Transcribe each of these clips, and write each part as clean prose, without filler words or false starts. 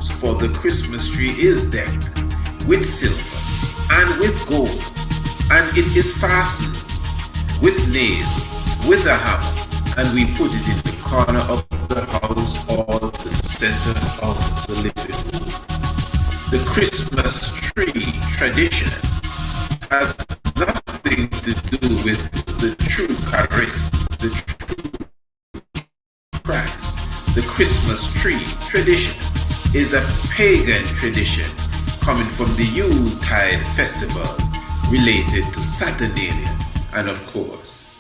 for the Christmas tree is decked with silver and with gold, and it is fastened with nails, with a hammer, and we put it in the corner of the house or the center of the living room. The Christmas tree tradition has nothing to do with the true Christ, the true Christ. The Christmas tree tradition is a pagan tradition coming from the Yuletide festival related to Saturnalia and, of course,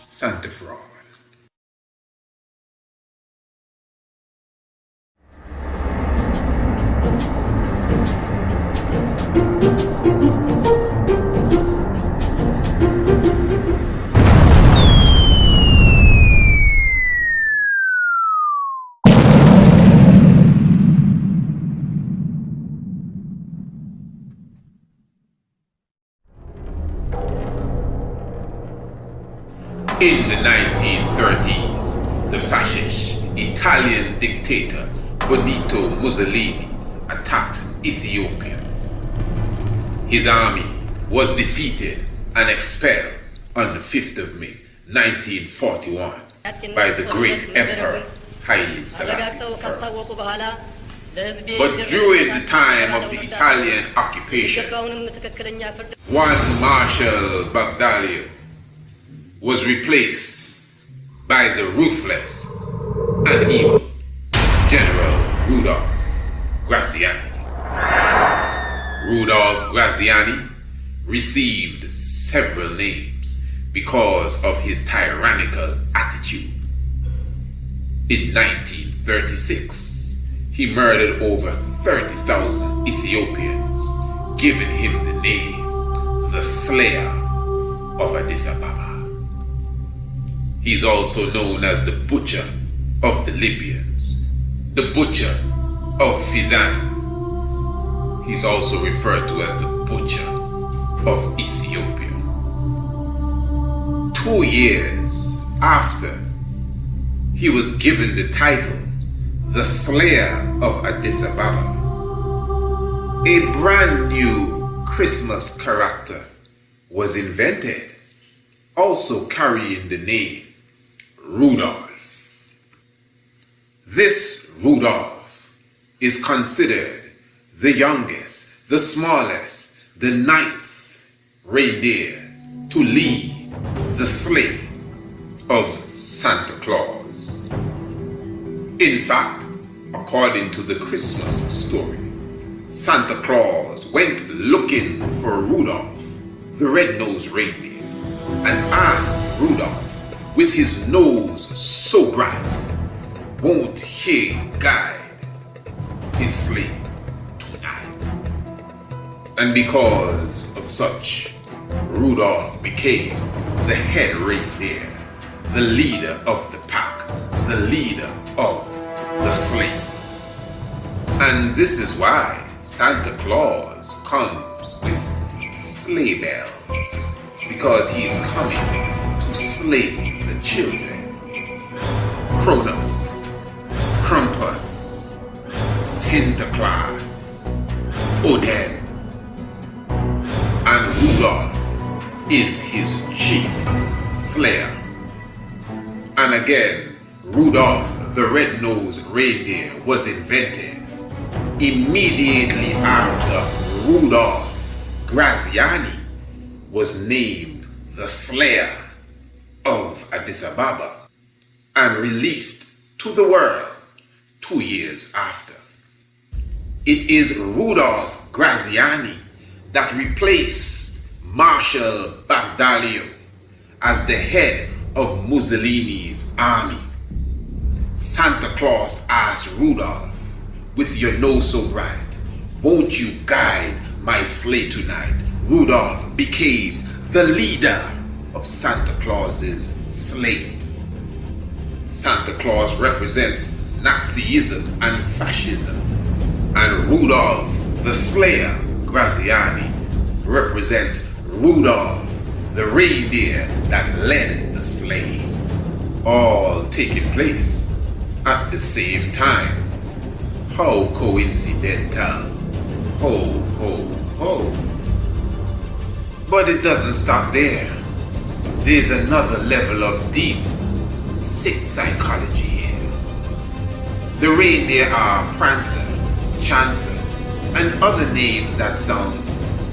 Santa Fraud. In the 1930s, the fascist Italian dictator Benito Mussolini attacked Ethiopia. His army was defeated and expelled on the 5th of May 1941 by the great Emperor Haile Selassie I. But during the time of the Italian occupation, one Marshal Bagdaglio was replaced by the ruthless and evil General Rudolph Graziani. Rudolph Graziani received several names because of his tyrannical attitude. In 1936, he murdered over 30,000 Ethiopians, giving him the name the Slayer of Addis Ababa. He's also known as the Butcher of the Libyans, the Butcher of Fezzan. He's also referred to as the Butcher of Ethiopia. 2 years after he was given the title the Slayer of Addis Ababa, a brand new Christmas character was invented, also carrying the name Rudolph. This Rudolph is considered the youngest, the smallest, the 9th reindeer to lead the sleigh of Santa Claus. In fact, according to the Christmas story, Santa Claus went looking for Rudolph, the red-nosed reindeer, and asked Rudolph, with his nose so bright, won't he guide his sleigh tonight? And because of such, Rudolph became the head reindeer, the leader of the pack, the leader of the sleigh. And this is why Santa Claus comes with sleigh bells, because he's coming to slay the children. Cronus, Krampus, Santa Claus, Odin, and Rudolph is his chief slayer. And again, Rudolph the red-nosed reindeer was invented immediately after Rudolph Graziani was named the Slayer of Addis Ababa and released to the world 2 years after. It is Rudolph Graziani that replaced Marshal Bagdaglio as the head of Mussolini's army. Santa Claus asked Rudolph, with your nose so bright, won't you guide my sleigh tonight? Rudolph became the leader of Santa Claus's sleigh. Santa Claus represents Nazism and fascism, and Rudolph the Slayer, Graziani, represents Rudolph the reindeer that led the sleigh, all taking place at the same time. How coincidental. Ho, ho, ho. But it doesn't stop there. There's another level of deep, sick psychology here. The reindeer are Prancer, Chancer, and other names that sound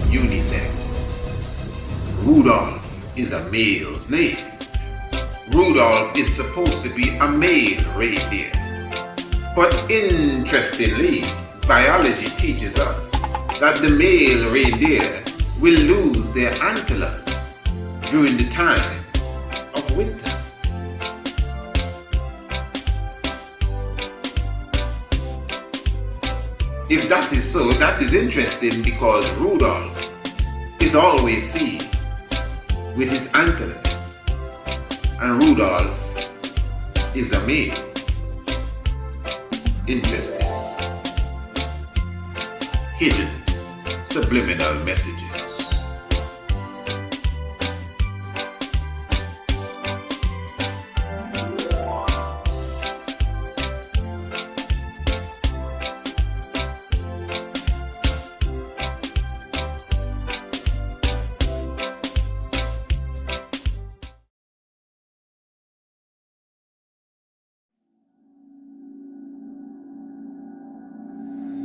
unisex. Rudolph is a male's name. Rudolph is supposed to be a male reindeer. But interestingly, biology teaches us that the male reindeer will lose their antler during the time of winter. If that is so, that is interesting because Rudolph is always seen with his antler, and Rudolph is a male. Interesting. Hidden subliminal messages.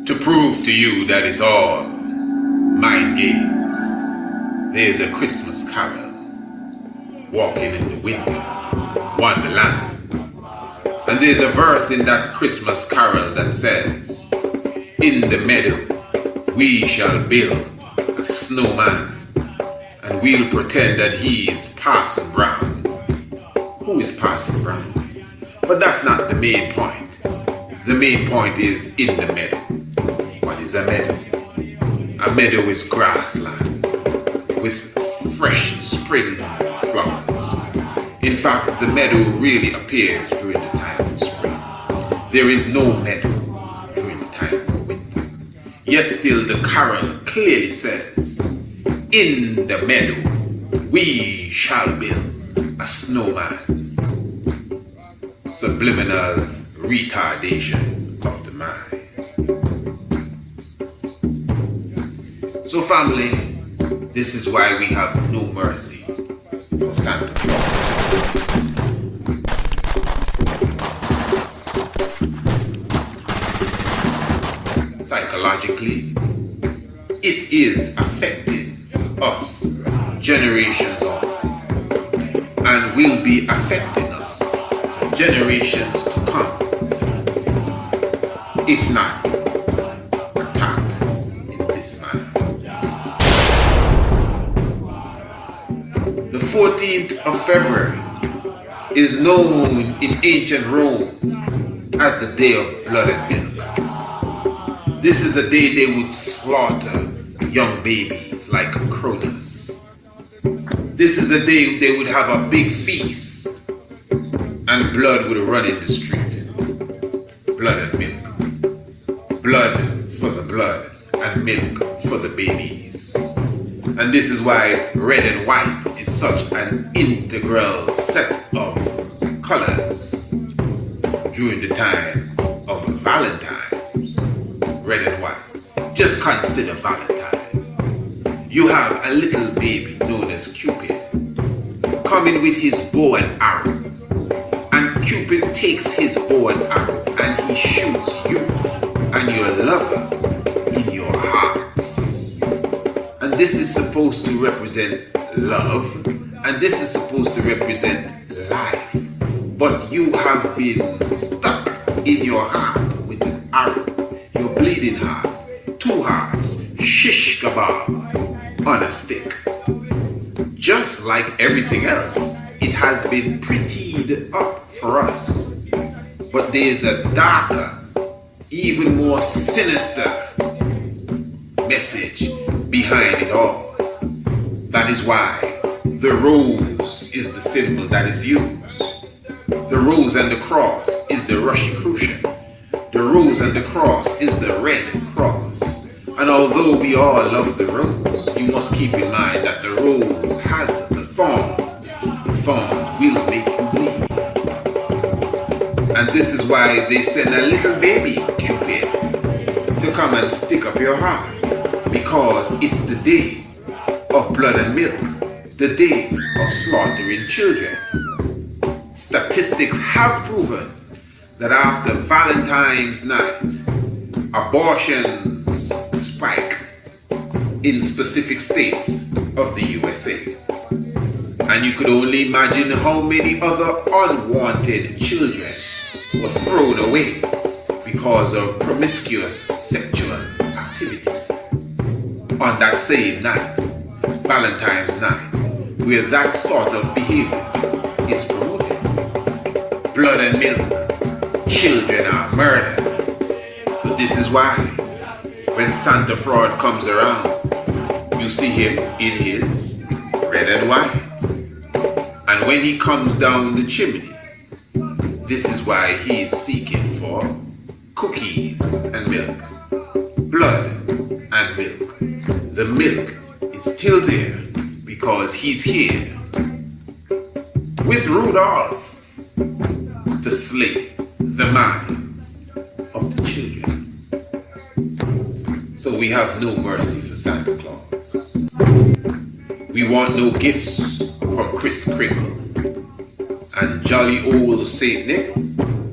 To prove to you that it's all mind games, there's a Christmas carol walking in the winter wonderland. And there's a verse in that Christmas carol that says, "In the meadow we shall build a snowman, and we'll pretend that he is Parson Brown." Who is Parson Brown? But that's not the main point. The main point is in the meadow. What is a meadow? A meadow is grassland with fresh spring flowers. In fact, the meadow really appears during the time of spring. There is no meadow during the time of winter. Yet still the carol clearly says, "In the meadow we shall build a snowman." Subliminal retardation of the mind. So family, this is why we have no mercy for Santa Claus. Psychologically, it is affecting us generations on, and will be affecting us for generations to come, if not attacked in this manner. The 14th of February is known in ancient Rome as the Day of Blood and Milk. This is the day they would slaughter young babies like Cronus. This is the day they would have a big feast and blood would run in the street. Blood and milk. Blood for the blood and milk for the babies. And this is why red and white is such an integral set of colors during the time of Valentine's. Red and white. Just consider Valentine. You have a little baby known as Cupid coming with his bow and arrow. And Cupid takes his bow and arrow and he shoots you and your lover in your hearts. And this is supposed to represent love, and this is supposed to represent life. But you have been stuck in your heart with an arrow, your bleeding heart, two hearts, shish kebab on a stick. Just like everything else, it has been prettied up for us. But there's a darker, even more sinister message behind it all. That is why the rose is the symbol that is used. The rose and the cross is the Rosicrucian. The rose and the cross is the red cross. And although we all love the rose, you must keep in mind that the rose has the thorns. The thorns will make you bleed. And this is why they send a little baby, Cupid, to come and stick up your heart, because it's the day of blood and milk, the day of slaughtering children. Statistics have proven that after Valentine's night, abortions spike in specific states of the USA. And you could only imagine how many other unwanted children were thrown away because of promiscuous sexual activity. On that same night, Valentine's night, where that sort of behavior is promoted. Blood and milk, children are murdered. So this is why when Santa Fraud comes around, you see him in his red and white. And when he comes down the chimney, this is why he is seeking for cookies and milk, blood and milk. The milk is still there because he's here with Rudolph to slay the minds of the children. So we have no mercy for Santa Claus. We want no gifts from Kris Kringle. And jolly old Saint Nick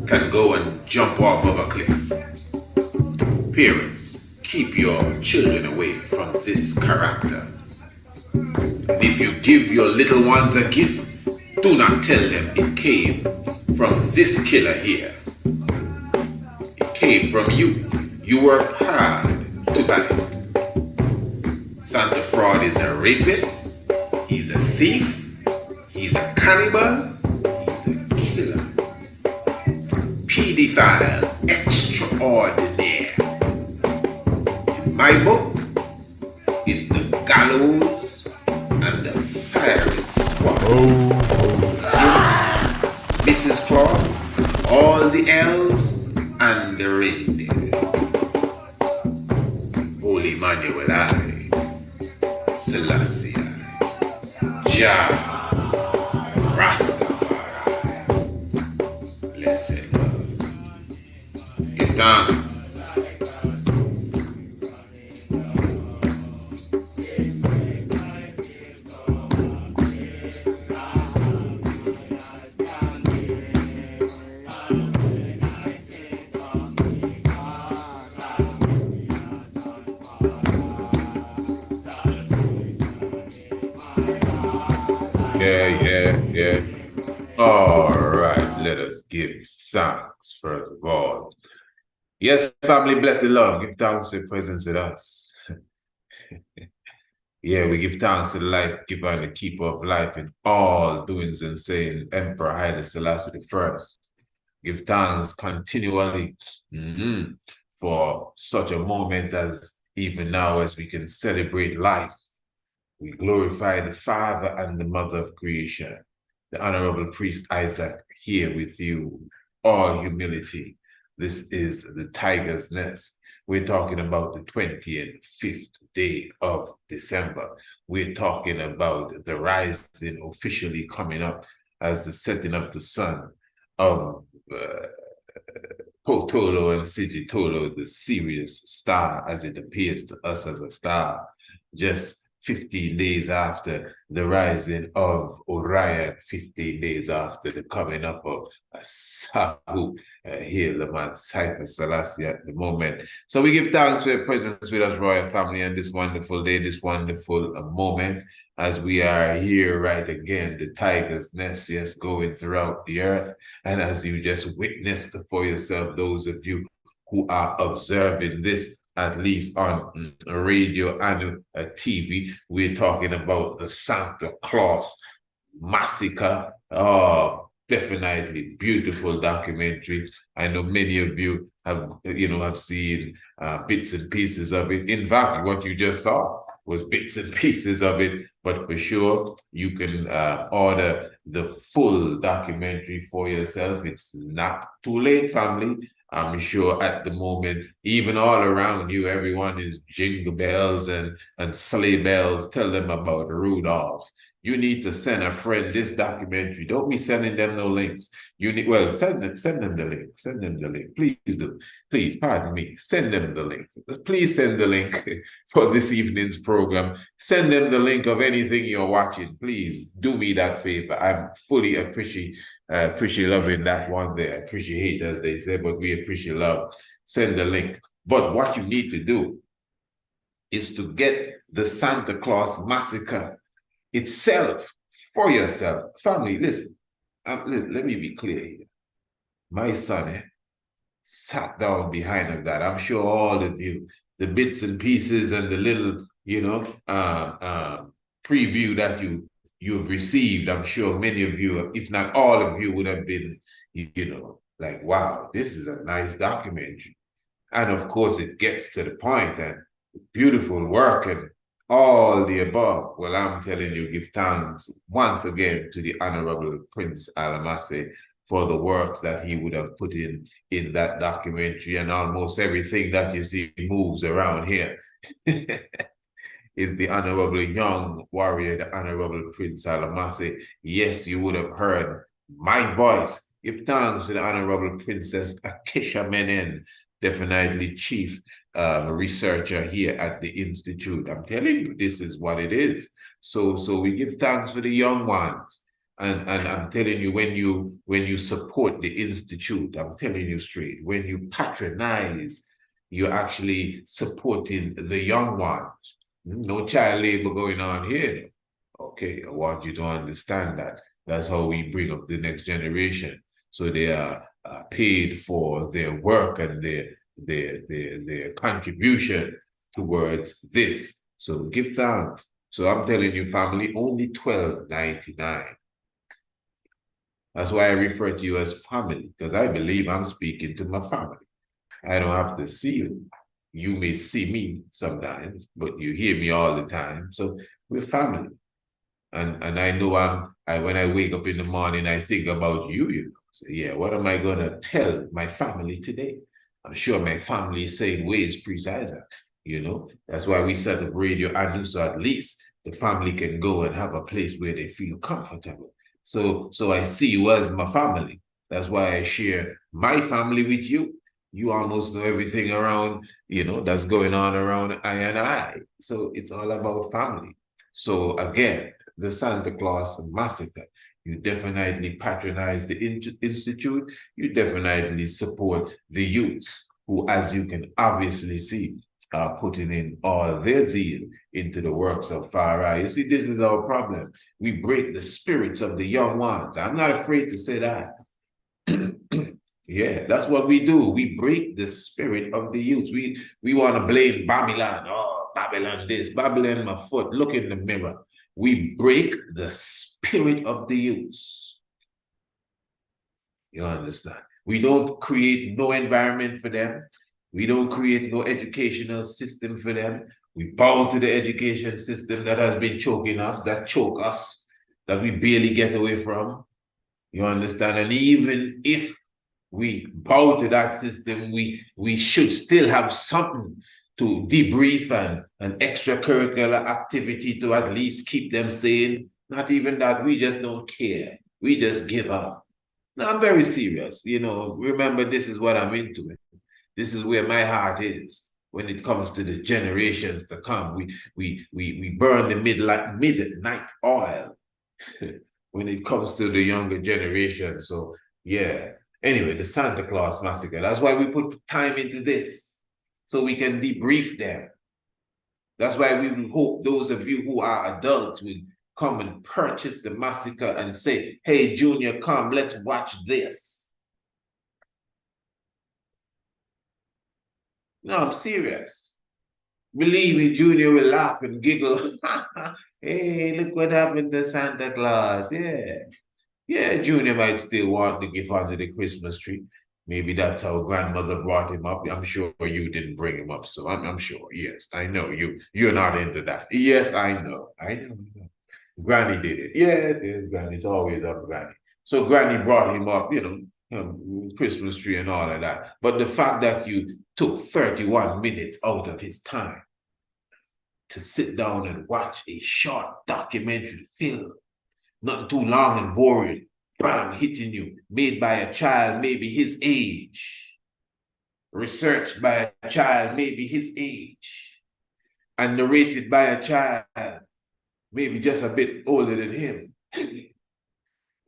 can go and jump off of a cliff. Parents, keep your children away from this character. If you give your little ones a gift, do not tell them it came from this killer here. It came from you. You worked hard to buy it. Santa Fraud is a rapist. He's a thief. He's a cannibal. He's a killer. Pedophile extraordinaire. In my book, it's the gallows and the firing squad. Mrs. Claus, all the elves, and the reindeer. Holy Manuel I, Selassie I, Jah, Rastafari, blessed love. Give thanks. Yeah. All right, let us give thanks first of all. Yes, family, blessed love, give thanks for your presence with us. Yeah, we give thanks to the life giver and the keeper of life in all doings and saying, Emperor Haile Selassie I. Give thanks continually for such a moment as even now as we can celebrate life. We glorify the Father and the Mother of creation, the Honorable Priest Isaac, here with you, all humility. This is the Tiger's Nest. We're talking about the 25th day of December. We're talking about the rising officially coming up as the setting of the sun of Potolo and Sigitolo, the Sirius star, as it appears to us as a star, just 15 days after the rising of Orion, 15 days after the coming up of Sahu, here, the man Cyprus Selassie at the moment. So we give thanks for your presence with us, royal family, on this wonderful day, this wonderful moment, as we are here right again, the Tiger's Nest, yes, going throughout the earth. And as you just witnessed for yourself, those of you who are observing this, at least on radio and TV, we're talking about the Santa Claus Massacre. Oh, definitely beautiful documentary. I know many of you have seen bits and pieces of it. In fact, what you just saw was bits and pieces of it, but for sure you can order the full documentary for yourself. It's not too late, family. I'm sure at the moment, even all around you, everyone is jingle bells and sleigh bells. Tell them about Rudolph. You need to send a friend this documentary. Don't be sending them no links. You need, well, send them the link. Send them the link. Please do. Please, pardon me. Send them the link. Please send the link for this evening's program. Send them the link of anything you're watching. Please do me that favor. I'm fully appreciate loving that one there. Appreciate, as they say, but we appreciate love. Send the link. But what you need to do is to get the Santa Claus Massacre itself for yourself. Family, listen, let me be clear here. My son sat down behind that. I'm sure all of you, the bits and pieces and the little, preview that you've received, I'm sure many of you, if not all of you, would have been, like, wow, this is a nice documentary. And of course, it gets to the point and beautiful work and all the above. Well, I'm telling you, give thanks once again to the Honorable Prince Alamase for the works that he would have put in that documentary, and almost everything that you see moves around here is the Honorable Young Warrior, the Honorable Prince Alamase. Yes, you would have heard my voice. Give thanks to the Honorable Princess Akesha Menen, definitely chief researcher here at the Institute. I'm telling you, this is what it is. So we give thanks for the young ones. And I'm telling you, when you support the Institute, I'm telling you straight, when you patronize, you're actually supporting the young ones. No child labor going on here. Okay, I want you to understand that. That's how we bring up the next generation. So they are paid for their work and their contribution towards this. So give thanks. So I'm telling you, family, only $12.99. That's why I refer to you as family, because I believe I'm speaking to my family. I don't have to see you. You may see me sometimes, but you hear me all the time. So we're family. And I know when I wake up in the morning, I think about you. So yeah, what am I gonna tell my family today? I'm sure my family is saying, "Where's Priest Isaac?" That's why we set up Radio Anu, so at least the family can go and have a place where they feel comfortable. So I see you as my family. That's why I share my family with you. You almost know everything around, that's going on around I and I. So it's all about family. So again, the Santa Claus Massacre. You definitely patronize the Institute. You definitely support the youths who, as you can obviously see, are putting in all their zeal into the works of Far Eye. You see, this is our problem. We break the spirits of the young ones. I'm not afraid to say that. Yeah, that's what we do. We break the spirit of the youth. We want to blame Babylon. Oh, Babylon this, Babylon my foot. Look in the mirror. We break the spirit of the youth. You understand? We don't create no environment for them. We don't create no educational system for them. We bow to the education system that has been choking us, that choke us, that we barely get away from. You understand? And even if we bow to that system, we should still have something to debrief and an extracurricular activity to at least keep them sane. Not even that, we just don't care. We just give up. Now, I'm very serious. Remember, this is what I'm into. This is where my heart is when it comes to the generations to come. We burn the midnight oil when it comes to the younger generation. So, yeah. Anyway, the Santa Claus Massacre. That's why we put time into this, so we can debrief them. That's why we hope those of you who are adults will come and purchase the Massacre and say, "Hey, Junior, come, let's watch this." No, I'm serious. Believe me, Junior will laugh and giggle. Hey, look what happened to Santa Claus. Yeah, Junior might still want the gift under the Christmas tree. Maybe that's how grandmother brought him up. I'm sure you didn't bring him up, so I'm sure. Yes, I know you're not into that. Yes, I know. Granny did it. Yes, Granny's always up, Granny. So Granny brought him up, Christmas tree and all of that. But the fact that you took 31 minutes out of his time to sit down and watch a short documentary film, not too long and boring, bam, hitting you, made by a child maybe his age, researched by a child maybe his age, and narrated by a child maybe just a bit older than him.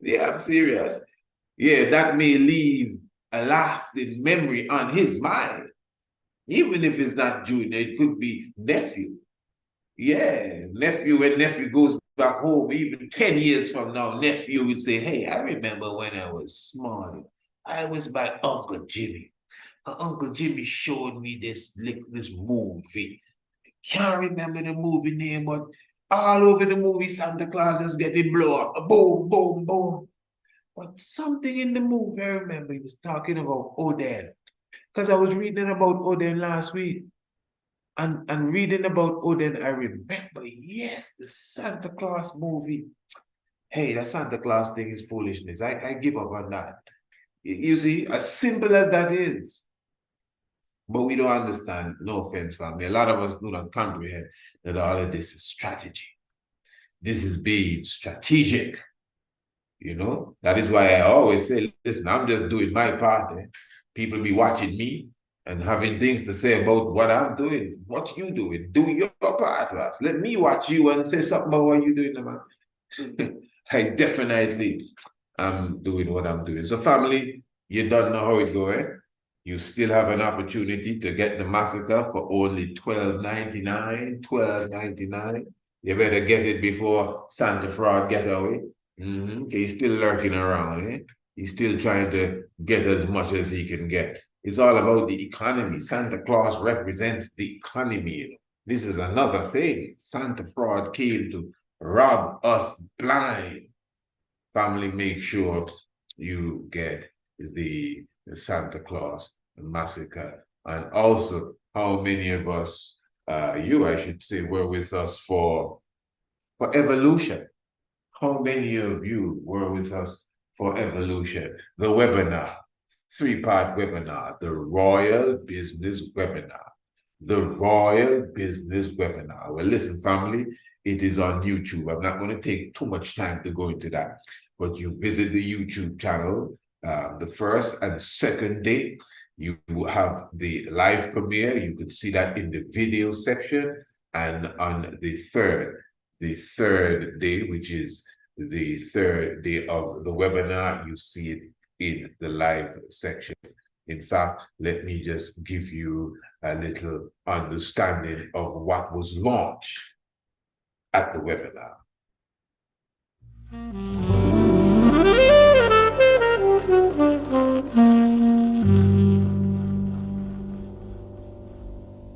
Yeah, I'm serious. Yeah, that may leave a lasting memory on his mind. Even if it's not junior, it could be nephew. Yeah, nephew, when nephew goes back home, even 10 years from now, nephew would say, hey, I remember when I was small. I was by Uncle Jimmy. Uncle Jimmy showed me this movie. Can't remember the movie name, but all over the movie, Santa Claus is getting blown up. Boom, boom, boom. But something in the movie, I remember he was talking about Odell. Because I was reading about Odell last week. And reading about Odell, I remember, yes, the Santa Claus movie. Hey, that Santa Claus thing is foolishness. I give up on that. You see, as simple as that is. But we don't understand, no offense, family. A lot of us do not comprehend that all of this is strategy. This is being strategic. You know, that is why I always say, listen, I'm just doing my part. People be watching me and having things to say about what I'm doing, what you doing. Do your part, Ross. Let me watch you and say something about what you're doing, man. I definitely am doing what I'm doing. So family, you don't know how it goes. You still have an opportunity to get the Massacre for only $12.99, $12.99. You better get it before Santa Fraud get away. He's still lurking around. He's still trying to get as much as he can get. It's all about the economy. Santa Claus represents the economy. This is another thing. Santa Fraud came to rob us blind. Family, make sure you get the Santa Claus Massacre. And also, how many of us, I should say, were with us for Evolution? How many of you were with us for Evolution? The webinar, 3-part webinar, the Royal Business Webinar. The Royal Business Webinar. Well, listen, family, it is on YouTube. I'm not going to take too much time to go into that, but you visit the YouTube channel. The first and second day, you have the live premiere. You could see that in the video section. And on the third day, which is the third day of the webinar, you see it in the live section. In fact, let me just give you a little understanding of what was launched at the webinar.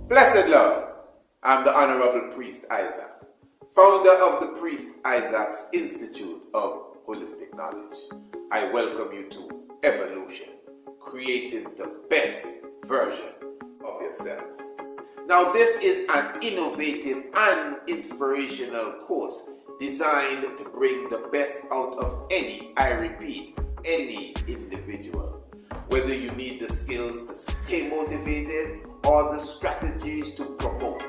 Blessed Lord, I'm the Honorable Priest Isaac, founder of the Priest Isaac's Institute of Holistic Knowledge. I welcome you to Evolution, creating the best version of yourself. Now, this is an innovative and inspirational course designed to bring the best out of any individual. Whether you need the skills to stay motivated or the strategies to promote,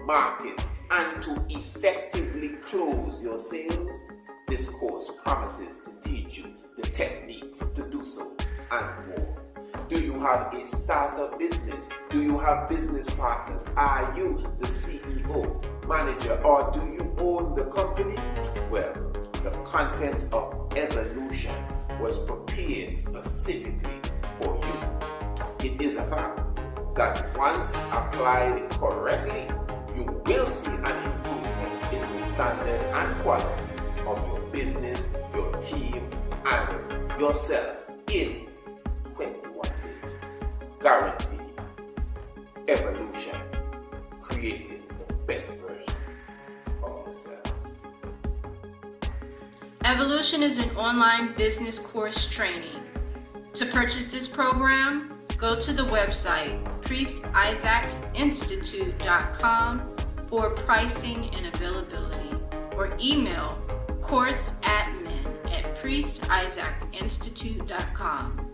market, and to effectively close your sales, this course promises to teach you the techniques to do so and more. Do you have a startup business? Do you have business partners? Are you the CEO, manager, or do you own the company? Well, the contents of Evolution was prepared specifically for you. It is a fact that once applied correctly, you will see an improvement in the standard and quality of your business, your team, and yourself in 21 days. Guaranteed. Evolution, creating the best version of yourself. Evolution is an online business course training. To purchase this program, go to the website priestisaacinstitute.com for pricing and availability, or email courseadmin@priestisaacinstitute.com.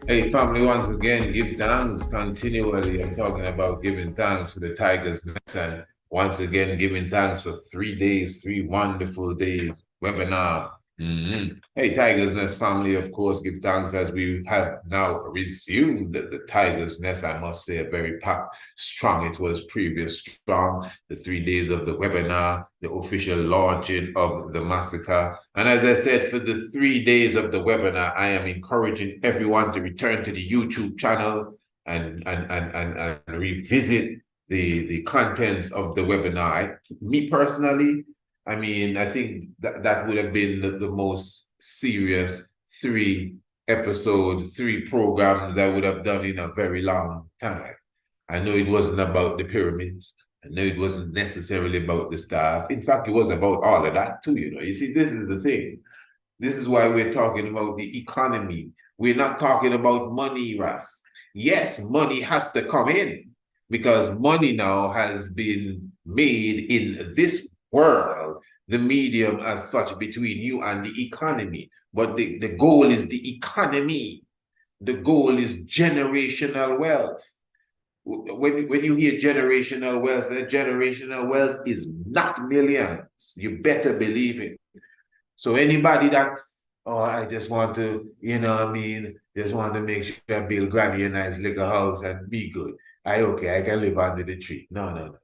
Hey, family, once again, give thanks continually. I'm talking about giving thanks for the Tiger's Nest, and once again, giving thanks for 3 days, 3 wonderful days webinar. Hey, Tiger's Nest family, of course, give thanks as we have now resumed the Tiger's Nest. I must say, a very packed, strong. It was previous strong. The 3 days of the webinar, the official launching of the Massacre. And as I said, for the 3 days of the webinar, I am encouraging everyone to return to the YouTube channel and revisit the contents of the webinar. Me personally, I mean, I think that would have been the most serious 3 programs I would have done in a very long time. I know it wasn't about the pyramids. I know it wasn't necessarily about the stars. In fact, it was about all of that too, you know. You see, this is the thing. This is why we're talking about the economy. We're not talking about money, Ras. Yes, money has to come in because money now has been made in this world, the medium as such between you and the economy. But the goal is the economy. The goal is generational wealth. When you hear generational wealth is not millions. You better believe it. So anybody that's, oh, I just want to, you know what I mean, just want to make sure I build granny a nice little house and be good. I can live under the tree. No.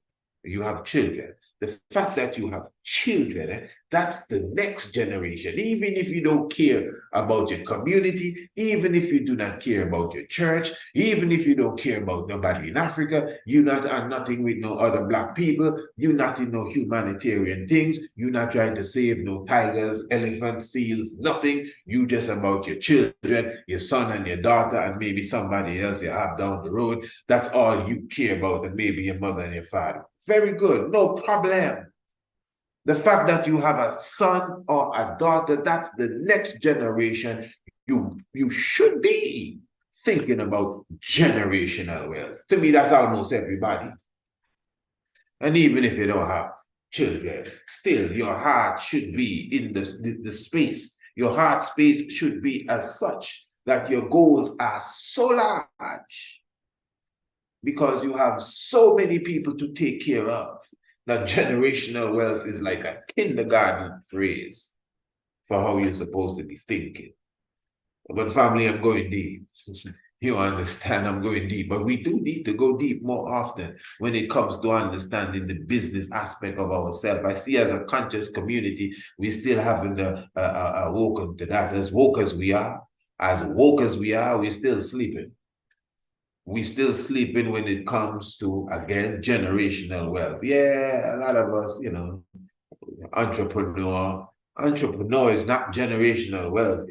You have children. The fact that you have children, that's the next generation. Even if you don't care about your community, even if you do not care about your church, even if you don't care about nobody in Africa, you not are nothing with no other black people, you not in no humanitarian things, you not trying to save no tigers, elephants, seals, nothing. You just about your children, your son and your daughter, and maybe somebody else you have down the road. That's all you care about, and maybe your mother and your father. Very good, no problem. The fact that you have a son or a daughter, that's the next generation. You should be thinking about generational wealth. To me, that's almost everybody. And even if you don't have children, still your heart should be in the space. Your heart space should be as such that your goals are so large because you have so many people to take care of that generational wealth is like a kindergarten phrase for how you're supposed to be thinking. But family, I'm going deep. You understand, I'm going deep. But we do need to go deep more often when it comes to understanding the business aspect of ourselves. I see as a conscious community, we still haven't woken to that. As woke as we are, we're still sleeping. We still sleeping when it comes to, again, generational wealth. Yeah, a lot of us, you know, entrepreneur is not generational wealth.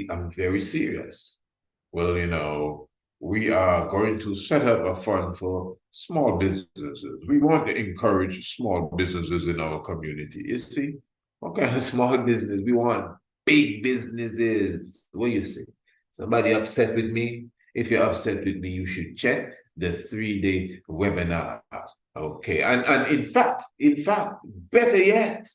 I'm very serious. Well, you know, we are going to set up a fund for small businesses. We want to encourage small businesses in our community. You see, what kind of small business? We want big businesses. What do you say? Somebody upset with me? If you're upset with me, you should check the 3-day webinar. Okay, and in fact, better yet,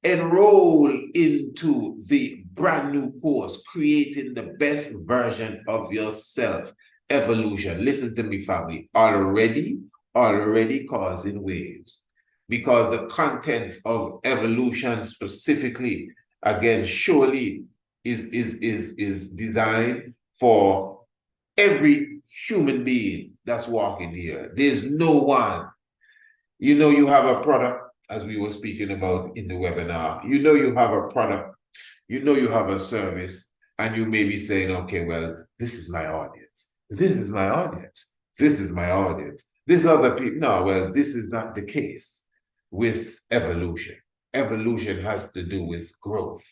enroll into the brand new course, Creating the Best Version of Yourself, Evolution. Listen to me, family, already causing waves. Because the content of evolution specifically, again, surely is designed for every human being that's walking here. There's no one. You know, you have a product, as we were speaking about in the webinar. You know, you have a product, you know, you have a service, and you may be saying, okay, well, this is my audience. This is my audience. This is my audience. This other people. No, well, this is not the case with evolution. Evolution has to do with growth.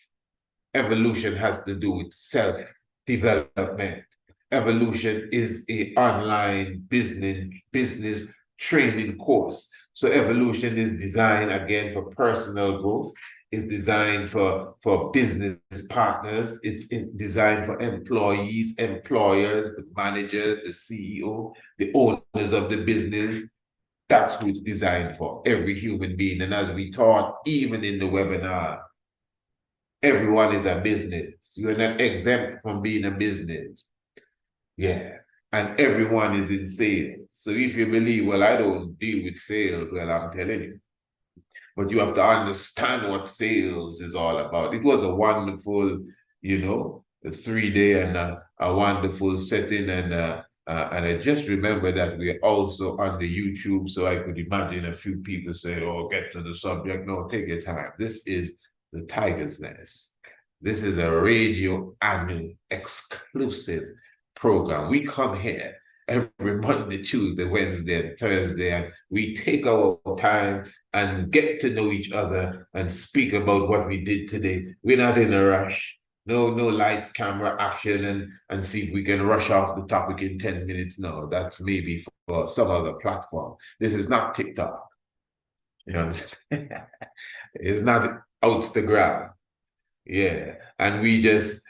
Evolution has to do with self-development. Evolution is an online business training course. So evolution is designed, again, for personal growth. It's designed for business partners. It's designed for employees, employers, the managers, the CEO, the owners of the business. That's who it's designed for, every human being. And as we taught, even in the webinar, Everyone is a business. You're not exempt from being a business. Yeah. And everyone is in sales. So if you believe, well, I don't deal with sales, well, I'm telling you. But you have to understand what sales is all about. It was a wonderful, a 3 day and a wonderful setting. And I just remember that we're also on the YouTube, so I could imagine a few people say, oh, get to the subject. No, take your time. This is the Tiger's Nest. This is a radio annual exclusive program. We come here every Monday, Tuesday, Wednesday, and Thursday, and we take our time and get to know each other and speak about what we did today. We're not in a rush. No lights, camera, action, and see if we can rush off the topic in 10 minutes. No, that's maybe for some other platform. This is not TikTok. You know, it's not Instagram. Yeah. And we just,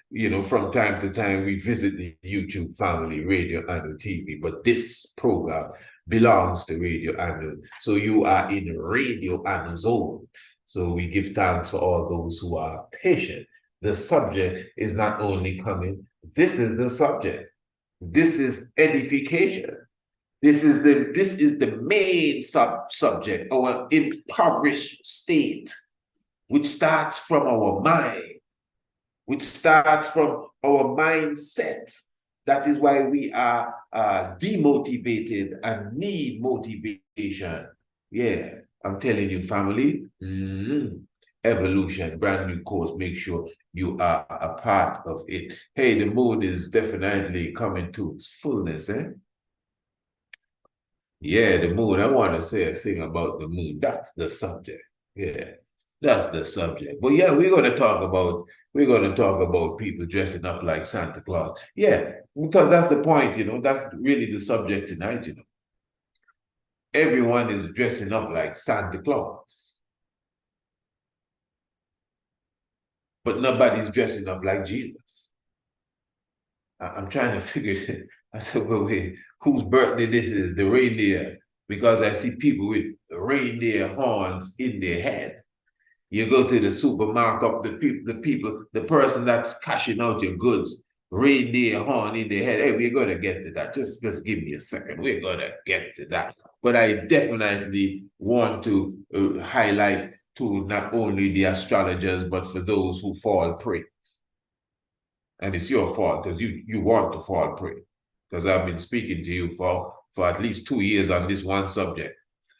from time to time, we visit the YouTube family, Radio and TV. But this program belongs to Radio and. So you are in Radio and zone. So we give thanks for all those who are patient. The subject is not only coming, this is the subject. This is edification. This is the main subject, our impoverished state, which starts from our mind, which starts from our mindset. That is why we are demotivated and need motivation. Yeah, I'm telling you, family, evolution, brand new course. Make sure you are a part of it. Hey, the moon is definitely coming to its fullness, eh? Yeah, the moon. I want to say a thing about the moon. That's the subject. Yeah, that's the subject. But yeah, we're going to talk about people dressing up like Santa Claus. Yeah, because that's the point, that's really the subject tonight, Everyone is dressing up like Santa Claus. But nobody's dressing up like Jesus. I'm trying to figure it. I said, well, wait, whose birthday this is? The reindeer. Because I see people with reindeer horns in their head. You go to the supermarket, the person that's cashing out your goods, reindeer horn in their head. Hey, we're going to get to that. Just give me a second. We're going to get to that. But I definitely want to highlight to not only the astrologers, but for those who fall prey. And it's your fault because you want to fall prey. Because I've been speaking to you for at least 2 years on this one subject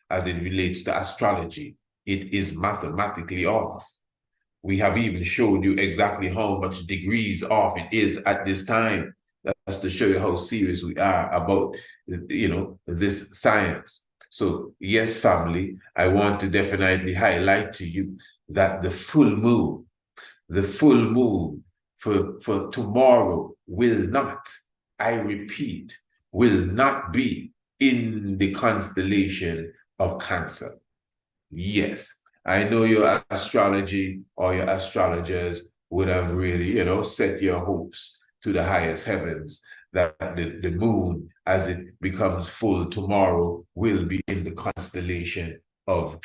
as it relates to astrology. It is mathematically off. We have even showed you exactly how much degrees off it is at this time. That's to show you how serious we are about, this science. So yes, family, I want to definitely highlight to you that the full moon for tomorrow will not, I repeat, will not be in the constellation of Cancer. Yes, I know your astrology or your astrologers would have really, set your hopes to the highest heavens that the moon, as it becomes full tomorrow, will be in the constellation of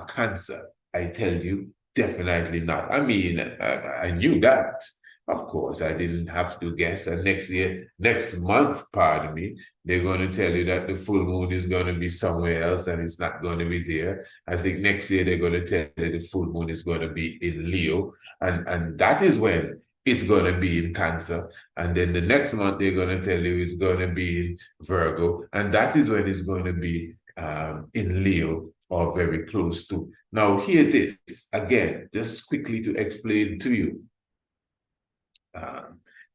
Cancer. I tell you, definitely not. I mean, I knew that. Of course, I didn't have to guess. And next month, pardon me, they're going to tell you that the full moon is going to be somewhere else and it's not going to be there. I think next year they're going to tell you the full moon is going to be in Leo. And that is when it's going to be in Cancer. And then the next month, they're going to tell you it's going to be in Virgo. And that is when it's going to be in Leo or very close to. Now, here it is, again, just quickly to explain to you.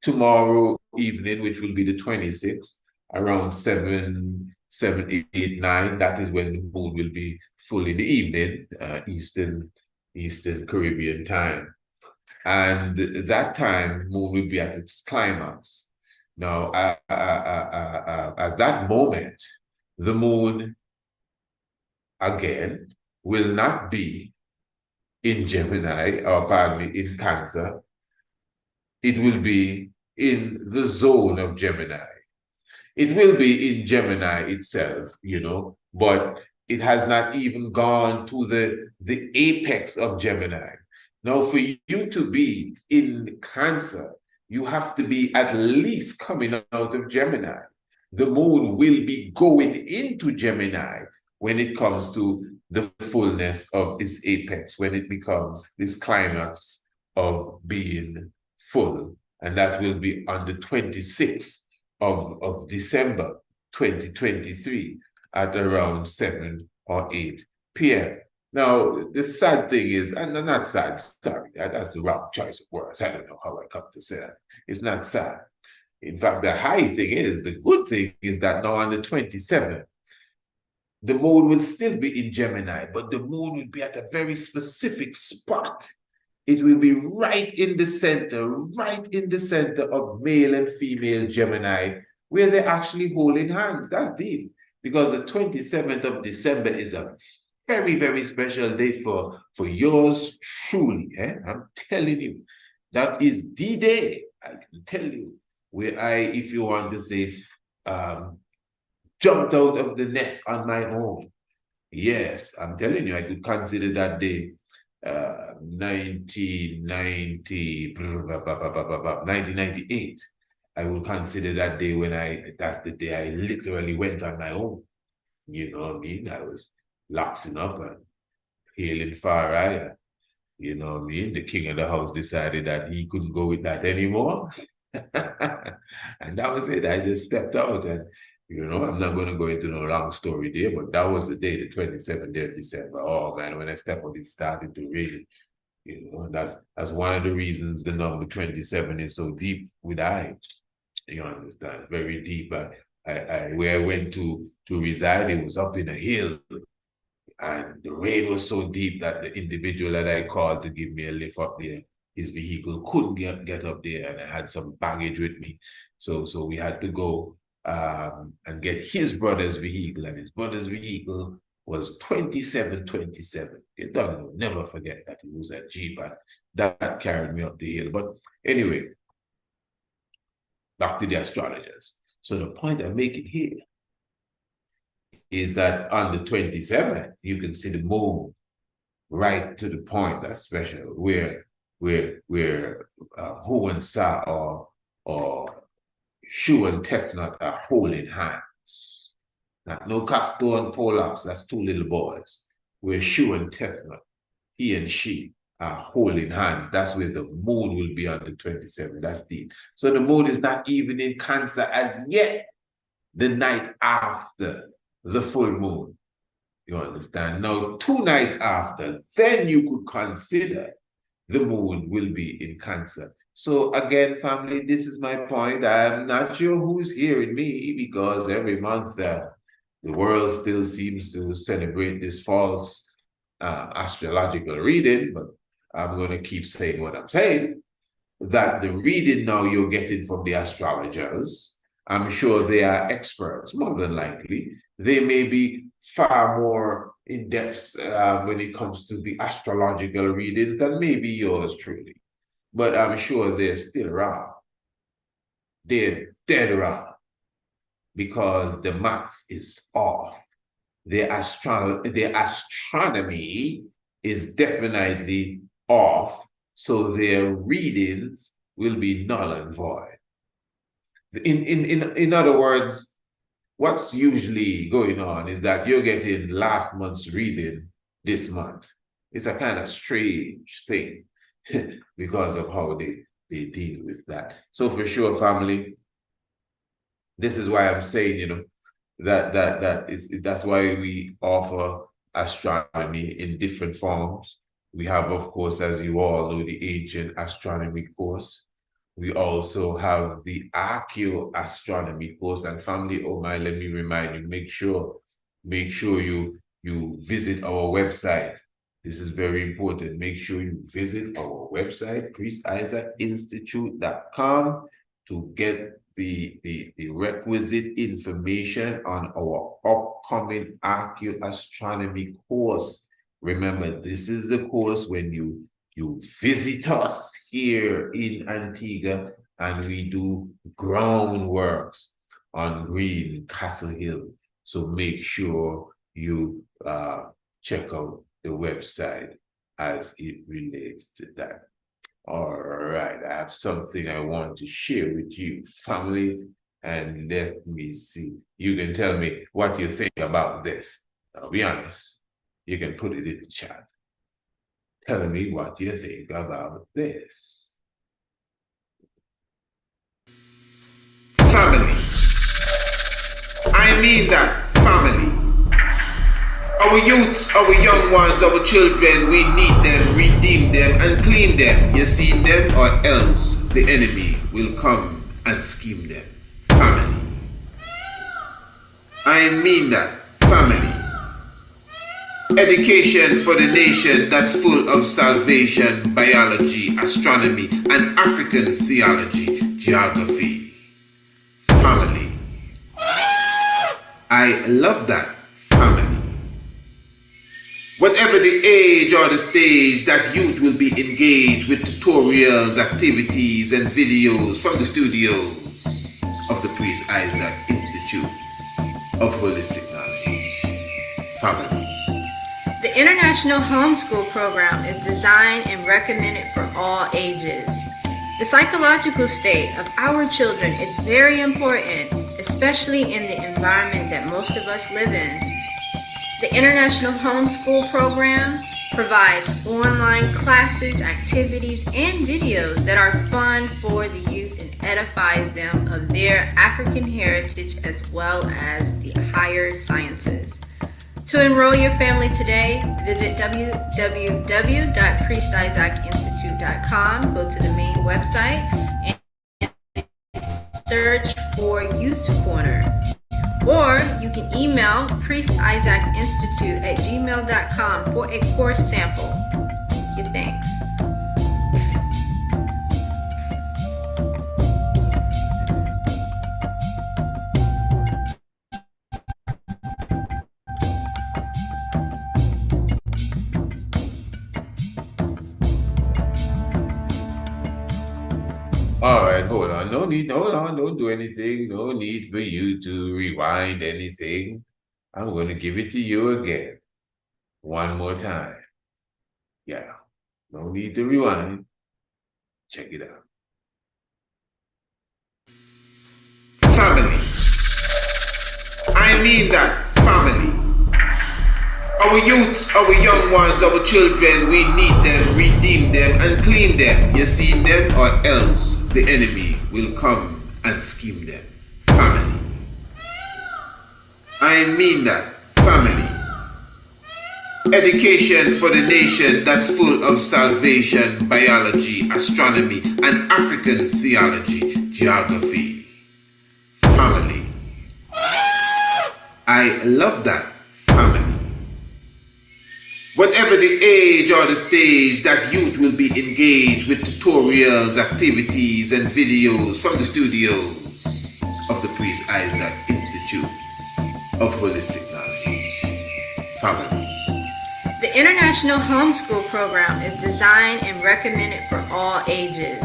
Tomorrow evening, which will be the 26th, around 7, 8, 9, that is when the moon will be full in the evening, Eastern Caribbean time. And that time, moon will be at its climax. Now, at that moment, the moon, again, will not be in Gemini, or pardon me, in Cancer. It will be in the zone of Gemini. It will be in Gemini itself, but it has not even gone to the apex of Gemini. Now, for you to be in Cancer, you have to be at least coming out of Gemini. The moon will be going into Gemini when it comes to the fullness of its apex, when it becomes this climax of being full. And that will be on the 26th of December 2023 at around 7 or 8 p.m. Now, the sad thing is, and not sad, sorry, that's the wrong choice of words. I don't know how I come to say that. It's not sad. In fact, the high thing is, the good thing is that now on the 27th, the moon will still be in Gemini, but the moon will be at a very specific spot. It will be right in the center of male and female Gemini, where they're actually holding hands. That's deep, because the 27th of December is a very, very special day for yours truly. I'm telling you, that is the day, I can tell you, where I, if you want to say, jumped out of the nest on my own. Yes, I'm telling you, I could consider that day 1998. I would consider that day when that's the day I literally went on my own. You know what I mean? I was loxing up and hailing far higher. You know what I mean? The king of the house decided that he couldn't go with that anymore. And that was it. I just stepped out, and I'm not going to go into no long story there, but that was the day, the 27th day of December. Oh man, when I stepped out, it started to rain. That's one of the reasons the number 27 is so deep with I. You understand? Very deep. Where I went to reside, it was up in a hill. And the rain was so deep that the individual that I called to give me a lift up there, his vehicle couldn't get up there, and I had some baggage with me. So we had to go and get his brother's vehicle, and his brother's vehicle was 2727. You don't never forget that it was a Jeep, and that carried me up the hill. But anyway, back to the astrologers. So the point I'm making here is that on the 27th, you can see the moon right to the point. That's special, where Hu and Sa or Shu and Tefnut are holding hands. No Castor and Pollux, that's two little boys. Where Shu and Tefnut, he and she, are holding hands. That's where the moon will be on the 27th. That's deep. So the moon is not even in Cancer as yet, the night after the full moon. You understand? Now, 2 nights after, then you could consider the moon will be in Cancer. So again, family, this is my point. I'm not sure who's hearing me, because every month the world still seems to celebrate this false astrological reading, but I'm going to keep saying what I'm saying, that the reading now you're getting from the astrologers, I'm sure they are experts, more than likely. They may be far more in depth when it comes to the astrological readings than maybe yours truly. But I'm sure they're still wrong. They're dead wrong, because the maths is off. The astronomy is definitely off, so their readings will be null and void. In other words, what's usually going on is that you're getting last month's reading this month. It's a kind of strange thing because of how they deal with that. So for sure, family, this is why I'm saying, that's why we offer astronomy in different forms. We have, of course, as you all know, the ancient astronomy course. We also have the archaeoastronomy course. And family, oh my, let me remind you, make sure you visit our website. This is very important. Make sure you visit our website, priestisaacinstitute.com, to get the requisite information on our upcoming archaeoastronomy course. Remember, this is the course when you visit us here in Antigua, and we do groundworks on Green Castle Hill. So make sure you check out the website as it relates to that. All right, I have something I want to share with you, family, and let me see. You can tell me what you think about this. I'll be honest. You can put it in the chat. Tell me what you think about this. Family. I mean that, family. Our youths, our young ones, our children, we need them, redeem them, and clean them. You see them, or else the enemy will come and scheme them. Family. I mean that, family. Education for the nation that's full of salvation, biology, astronomy, and African theology, geography. Family. I love that, family. Whatever the age or the stage, that youth will be engaged with tutorials, activities, and videos from the studios of the Priest Isaac Institute of Holistic Knowledge. Family. The International Homeschool Program is designed and recommended for all ages. The psychological state of our children is very important, especially in the environment that most of us live in. The International Homeschool Program provides online classes, activities, and videos that are fun for the youth and edifies them of their African heritage as well as the higher sciences. To enroll your family today, visit www.priestisaacinstitute.com, go to the main website, and search for Youth Corner. Or you can email priestisaacinstitute@gmail.com for a course sample. Thank you, thanks. All right, hold on. No need, hold on, don't do anything. No need for you to rewind anything. I'm going to give it to you again. One more time. Yeah, no need to rewind. Check it out. Family. I mean that, family. Our youths, our young ones, our children, we need them, redeem them, and clean them. You see them, or else the enemy will come and scheme them. Family. I mean that, family. Education for the nation that's full of salvation, biology, astronomy, and African theology, geography. Family. I love that, family. Whatever the age or the stage, that youth will be engaged with tutorials, activities, and videos from the studios of the Priest Isaac Institute of Holistic Knowledge. Family. The International Homeschool Program is designed and recommended for all ages.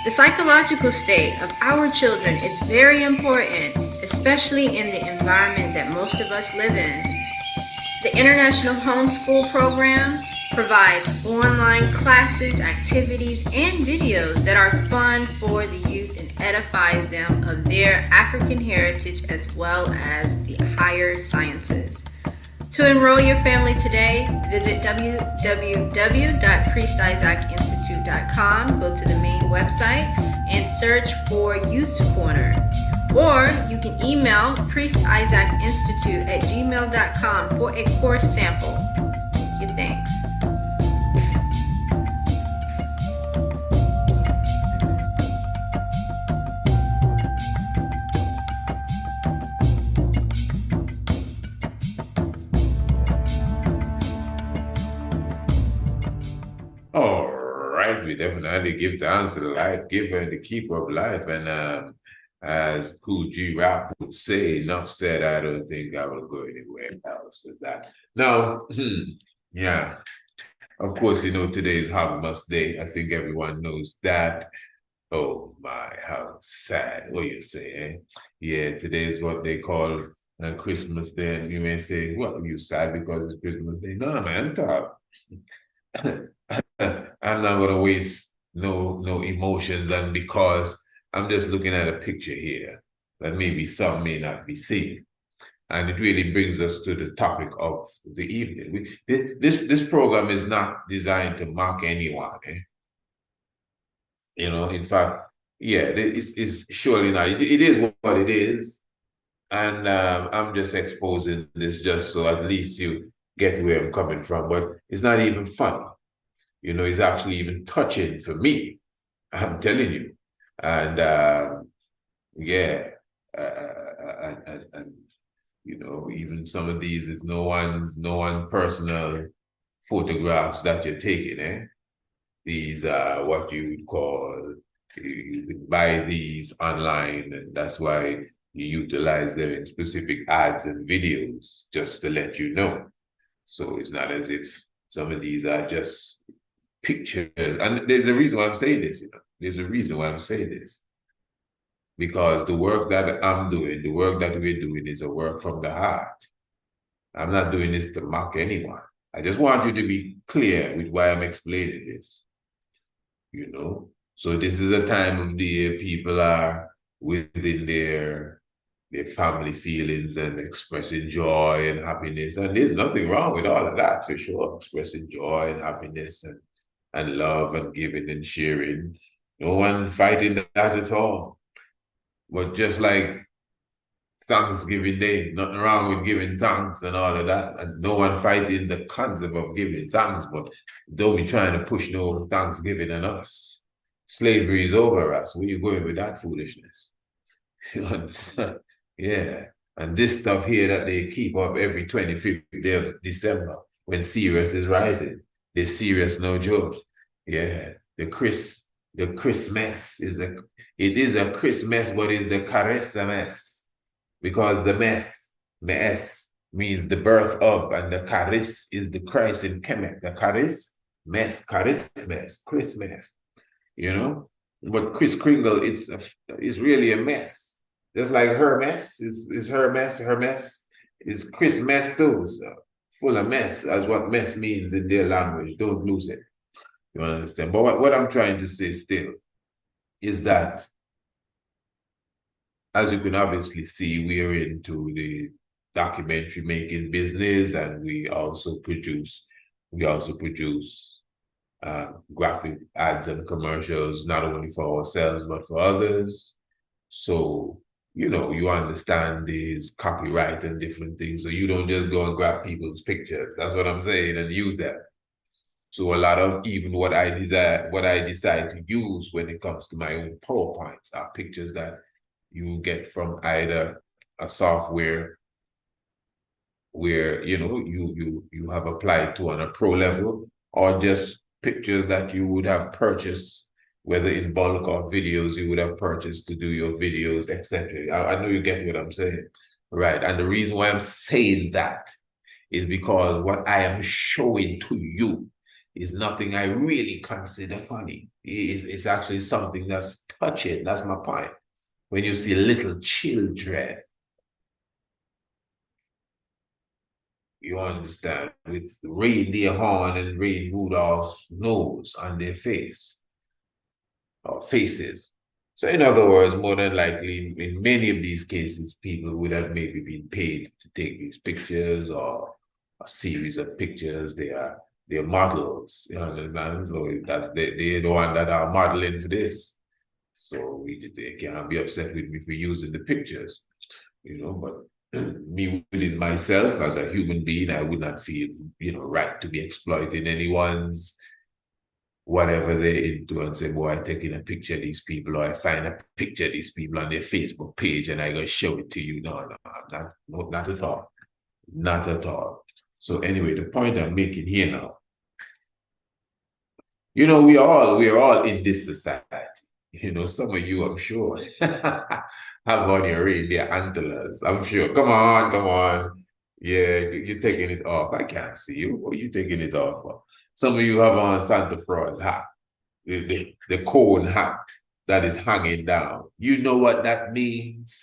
The psychological state of our children is very important, especially in the environment that most of us live in. The International Homeschool Program provides online classes, activities, and videos that are fun for the youth and edifies them of their African heritage as well as the higher sciences. To enroll your family today, visit www.priestisaacinstitute.com, go to the main website, and search for Youth Corner. Or you can email priestisaacinstitute@gmail.com for a course sample. Thank you, thanks. All right, we definitely give thanks to the life giver and the keeper of life. And as Cool G Rap would say, enough said, I don't think I will go anywhere else with that. Now, yeah, of course, you know, today is Harvest Day. I think everyone knows that. Oh my, how sad. What you say, eh? Yeah, today is what they call Christmas Day. And you may say, well, you sad because it's Christmas Day. No, man, tough. I'm not gonna waste no emotions, and because I'm just looking at a picture here that maybe some may not be seeing. And it really brings us to the topic of the evening. This program is not designed to mock anyone. In fact, yeah, it's surely not. It is what it is. And I'm just exposing this just so at least you get where I'm coming from. But it's not even funny. It's actually even touching for me. I'm telling you. And yeah, and even some of these is no one personal photographs that you're taking, eh? These are what you would call, you can buy these online, and that's why you utilize them in specific ads and videos just to let you know. So it's not as if some of these are just pictures. And there's a reason why I'm saying this, There's a reason why I'm saying this. Because the work that I'm doing, the work that we're doing is a work from the heart. I'm not doing this to mock anyone. I just want you to be clear with why I'm explaining this. So this is a time of the year people are within their family feelings and expressing joy and happiness. And there's nothing wrong with all of that, for sure. Expressing joy and happiness and love and giving and sharing. No one fighting that at all. But just like Thanksgiving Day, nothing wrong with giving thanks and all of that. And no one fighting the concept of giving thanks, but don't be trying to push no Thanksgiving on us. Slavery is over us. Where you going with that foolishness? You understand? Yeah. And this stuff here that they keep up every 25th day of December when Sirius is rising. They're serious, no joke. Yeah. The Christmas it is a Christmas, but it's the Christmas. Because the mes means the birth of, and the charis is the Christ in Kemet. The Christmas, But Kris Kringle, it's really a mess. Just like Hermes is Hermes is Christmas too. So full of mess, as what mess means in their language. Don't lose it. You understand? But what I'm trying to say still is that, as you can obviously see, we're into the documentary making business, and we also produce graphic ads and commercials, not only for ourselves but for others. So you understand these copyright and different things, so you don't just go and grab people's pictures. That's what I'm saying, and use them. So a lot of even what I decide to use when it comes to my own PowerPoints are pictures that you get from either a software where you have applied to on a pro level, or just pictures that you would have purchased, whether in bulk or videos you would have purchased to do your videos, etc. I know you get what I'm saying, right? And the reason why I'm saying that is because what I am showing to you is nothing I really consider funny. It's actually something that's touching. That's my point. When you see little children, you understand, with reindeer horn and Ray Rudolph's nose on their face or faces. So in other words, more than likely, in many of these cases, people would have maybe been paid to take these pictures, or a series of pictures. They're models, you understand? So they're the one that are modeling for this. So they can't be upset with me for using the pictures, but me within myself as a human being, I would not feel, right to be exploiting anyone's whatever they're into and say, boy, I taking a picture of these people, or I find a picture of these people on their Facebook page and I go show it to you. No, not at all. Not at all. So anyway, the point I'm making here now, we are all in this society. Some of you, I'm sure, have on your reindeer antlers. I'm sure. Come on. Yeah, you're taking it off. I can't see you. What are you taking it off for? Some of you have on Santa Claus hat, the cone hat that is hanging down. You know what that means?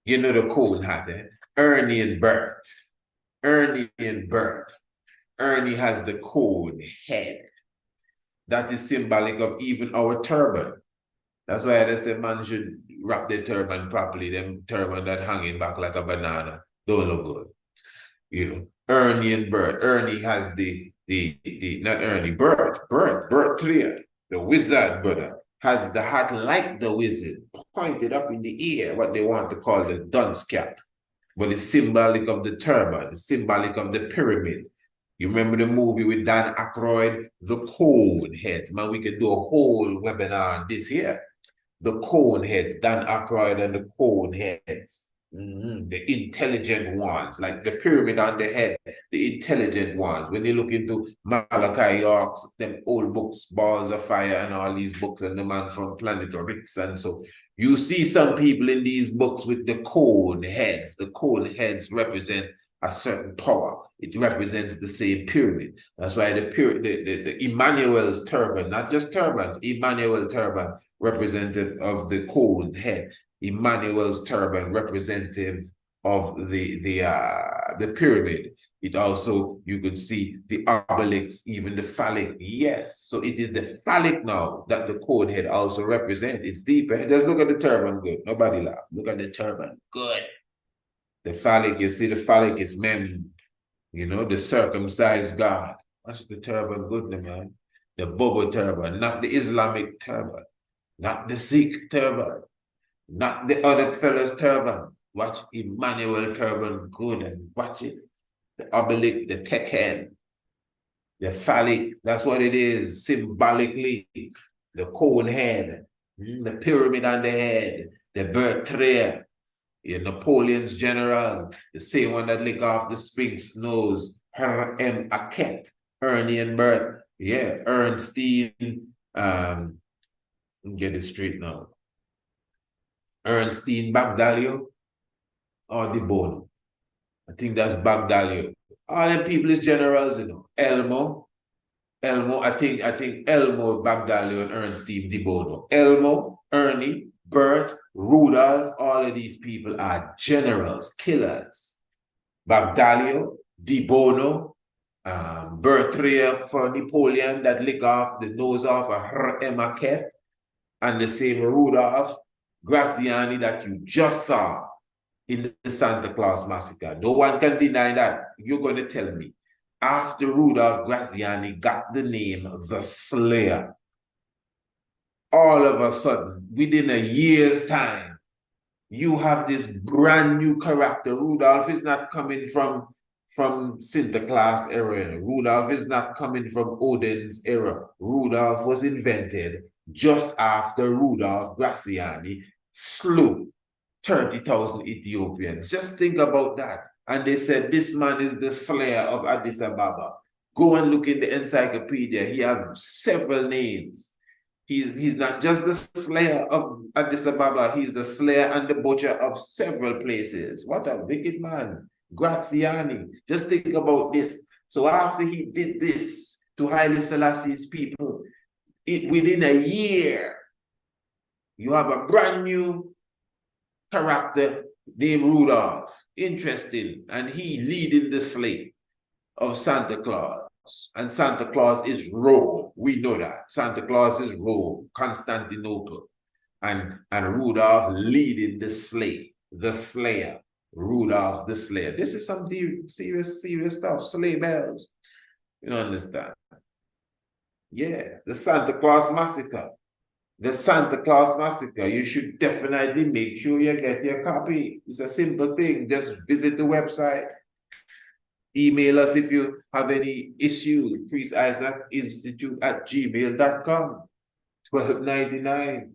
The cone hat, eh? Ernie and Bert. Ernie has the cone head. That is symbolic of even our turban. That's why they say man should wrap the turban properly. Them turban that hanging back like a banana don't look good. You know, Ernie and Bert. Ernie has the not Ernie, Bert Trier, the wizard brother, has the hat like the wizard, pointed up in the air, what they want to call the dunce cap. But it's symbolic of the turban, it's symbolic of the pyramid. You remember the movie with Dan Aykroyd, The Cone Heads? Man, we could do a whole webinar on this here. The cone heads, Dan Aykroyd and the cone heads. The intelligent ones, like the pyramid on the head, the intelligent ones. When you look into Malachi York's, them old books, Balls of Fire and all these books, and the man from Planet Rix, and so you see some people in these books with the cone heads. The cone heads represent a certain power. It represents the same pyramid. That's why the Emmanuel's turban, not just turbans, Emmanuel turban, representative of the cone head. Emmanuel's turban, representative of the pyramid. It also, you could see the obelisk, even the phallic. Yes, so it is the phallic now that the cone head also represents. It's deeper. Just look at the turban, good. Nobody laugh. Look at the turban, good. The phallic, you see the phallic is mem, you know, the circumcised God. Watch the turban, good, man. The Bobo turban, not the Islamic turban, not the Sikh turban, not the other fellow's turban. Watch Emmanuel turban, good, and watch it. The obelisk, the tech head, the phallic, that's what it is, symbolically. The cone head, the pyramid on the head, the Bertrand, Napoleon's general, the same one that lick off the Sphinx nose, Aket, Ernie and Bert, yeah, Ernstine, get it straight now. Ernstine Bagdalio or De Bono. I think that's Bagdalio. All them people is generals, you know. Elmo, I think Elmo, Bagdalio, and Ernstine De Bono. Elmo, Ernie, Bert, Rudolph, all of these people are generals, killers. Bagdalio, De Bono, Bertrand for Napoleon that lick off the nose off of Emaket, and the same Rudolph Graziani that you just saw in the Santa Claus Massacre. No one can deny that. You're going to tell me. After Rudolph Graziani got the name the Slayer, all of a sudden, within a year's time, you have this brand new character. Rudolph is not coming from Sinterklaas era. Rudolph is not coming from Odin's era. Rudolph was invented just after Rudolph Graziani slew 30,000 Ethiopians. Just think about that. And they said, this man is the slayer of Addis Ababa. Go and look in the encyclopedia. He has several names. He's not just the slayer of Addis Ababa, he's the slayer and the butcher of several places. What a wicked man. Graziani. Just think about this. So after he did this to Haile Selassie's people, within a year, you have a brand new character named Rudolph. Interesting. And he leading the slate of Santa Claus. And Santa Claus is Rome. We know that. Santa Claus is Rome, Constantinople. And Rudolph leading the slate, the slayer. Rudolph the Slayer. This is some serious stuff. Sleigh bells. You don't understand. Yeah, the Santa Claus Massacre. The Santa Claus Massacre. You should definitely make sure you get your copy. It's a simple thing. Just visit the website. Email us if you have any issues. PriestIsaacInstitute@gmail.com. $12.99.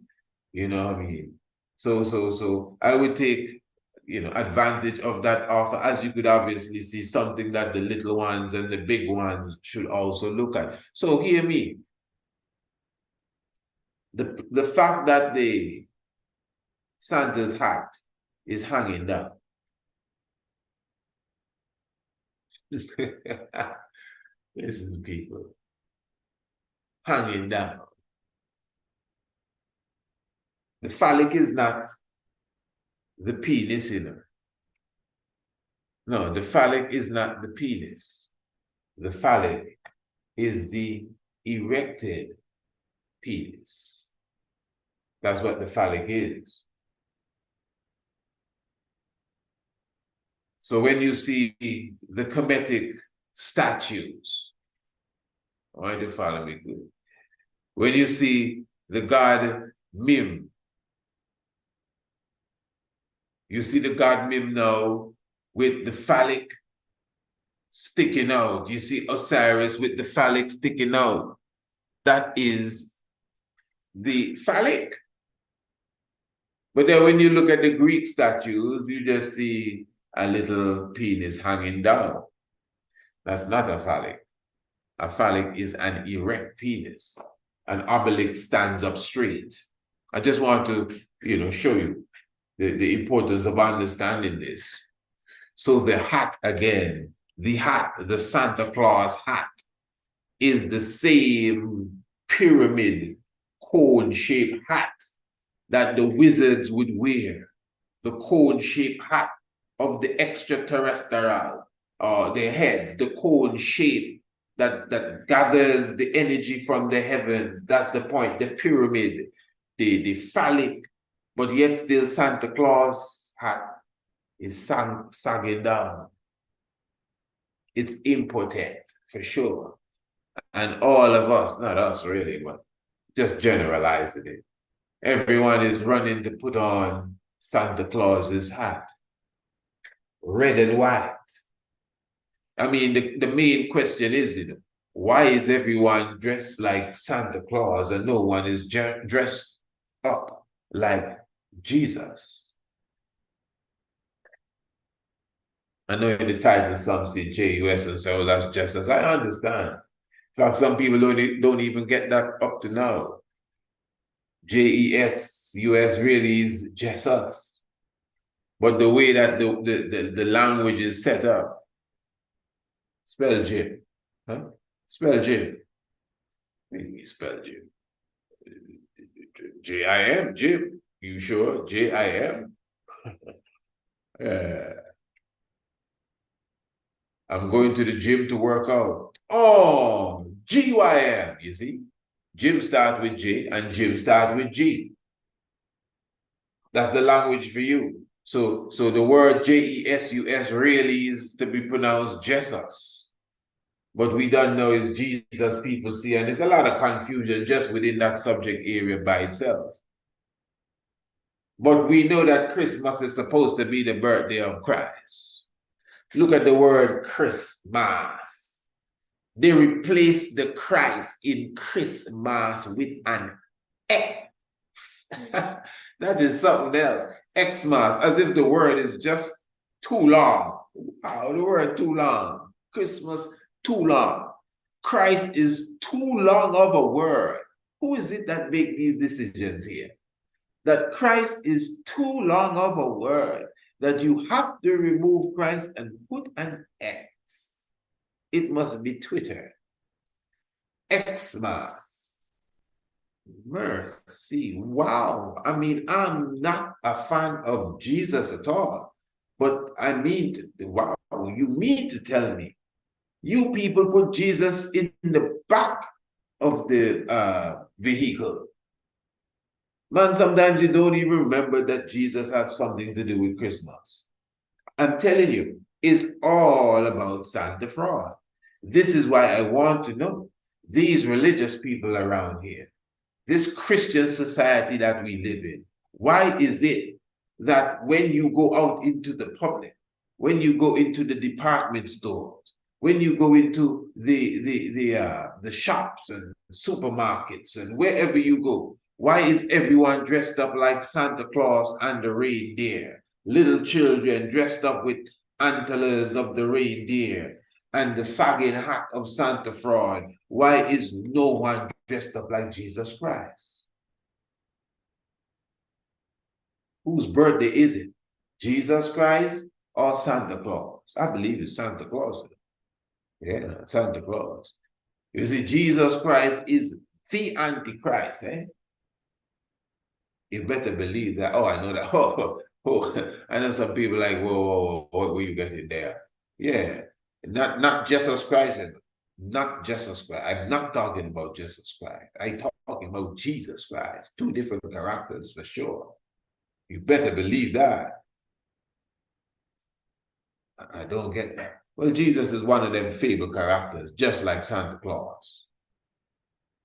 You know what I mean? So I would take advantage of that offer, as you could obviously see, something that the little ones and the big ones should also look at. So hear me. The fact that the Santa's hat is hanging down. Listen, people. Hanging down. The phallic is not the penis, No, the phallic is not the penis. the phallic is the erected penis. That's what the phallic is. So when you see the Kemetic statues, I want you to follow me good. When you see the god Mim, you see the god Mim now with the phallic sticking out. You see Osiris with the phallic sticking out. That is the phallic. But then when you look at the Greek statues, you just see a little penis hanging down. That's not a phallic. A phallic is an erect penis. An obelisk stands up straight. I just want to, show you the importance of understanding this. So the hat again, the Santa Claus hat, is the same pyramid cone-shaped hat that the wizards would wear, the cone-shaped hat of the extraterrestrial, their heads, the cone shape that gathers the energy from the heavens. That's the point, the pyramid, the phallic, but yet still Santa Claus hat is sagging down. It's impotent, for sure. And all of us, not us really, but just generalizing it. Everyone is running to put on Santa Claus's hat, red and white. I mean, the main question is, why is everyone dressed like Santa Claus and no one is dressed up like Jesus? I know in the title some say J-U-S and so that's just as I understand. In fact, some people don't even get that up to now. J-E-S-U-S really is just us. But the way that the language is set up, spell Jim. Huh? Spell Jim. What do you mean spell Jim? J-I-M, Jim. You sure? J-I-M? I'm going to the gym to work out. Oh, G-Y-M, you see? Jim start with J and Jim start with G. That's the language for you. So the word J-E-S-U-S really is to be pronounced Jesus. But we don't know it's Jesus people see, and there's a lot of confusion just within that subject area by itself. But we know that Christmas is supposed to be the birthday of Christ. Look at the word Christmas. They replaced the Christ in Christmas with an X. That is something else. Xmas, as if the word is just too long. Wow, the word too long. Christmas, too long. Christ is too long of a word. Who is it that make these decisions here? That Christ is too long of a word, that you have to remove Christ and put an X. It must be Twitter. Xmas. Mercy. Wow. I mean, I'm not a fan of Jesus at all. But I mean, wow, you mean to tell me you people put Jesus in the back of the vehicle? Man, sometimes you don't even remember that Jesus has something to do with Christmas. I'm telling you, it's all about Santa fraud. This is why I want to know these religious people around here, this Christian society that we live in. Why is it that when you go out into the public, when you go into the department stores, when you go into the shops and supermarkets and wherever you go, why is everyone dressed up like Santa Claus and the reindeer? Little children dressed up with antlers of the reindeer and the sagging hat of Santa fraud. Why is no one dressed up like Jesus Christ? Whose birthday is it? Jesus Christ or Santa Claus? I believe it's Santa Claus. Yeah, Santa Claus. You see, Jesus Christ is the Antichrist, eh? You better believe that. Oh, I know that. I know some people like, whoa, what were you getting there? Yeah, not Jesus Christ. Not Jesus Christ. I'm not talking about Jesus Christ. I'm talking about Jesus Christ. Two different characters for sure. You better believe that. I don't get that. Well, Jesus is one of them fabled characters, just like Santa Claus.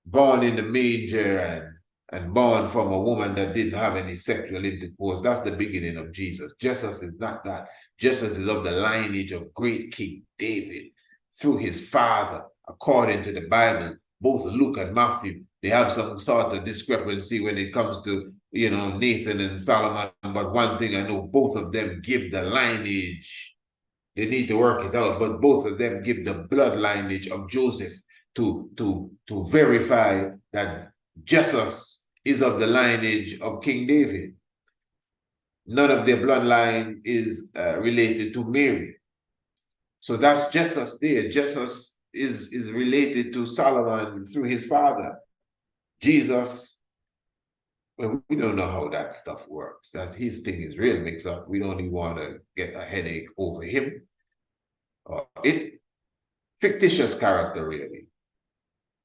Born in the manger and born from a woman that didn't have any sexual intercourse. That's the beginning of Jesus. Jesus is not that. Jesus is of the lineage of great King David through his father, according to the Bible. Both Luke and Matthew, they have some sort of discrepancy when it comes to, Nathan and Solomon. But one thing I know, both of them give the lineage. They need to work it out, but both of them give the blood lineage of Joseph to verify that Jesus is of the lineage of King David. None of their bloodline is related to Mary. So that's Jesus there. Jesus is related to Solomon through his father. Jesus, well, we don't know how that stuff works. That his thing is real mixed up. We don't even want to get a headache over him. Fictitious character, really.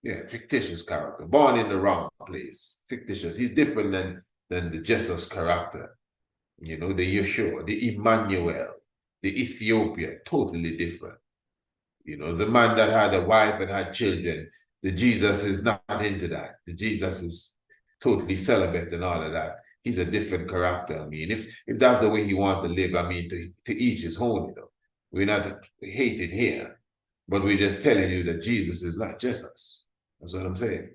Yeah, fictitious character. Born in the wrong place. Fictitious. He's different than the Jesus character. The Yeshua, the Emmanuel, the Ethiopia, totally different. The man that had a wife and had children, the Jesus is not into that. The Jesus is totally celibate and all of that. He's a different character. I mean, if that's the way he wants to live, I mean, to each his own, We're not hating here, but we're just telling you that Jesus is not Jesus. That's what I'm saying.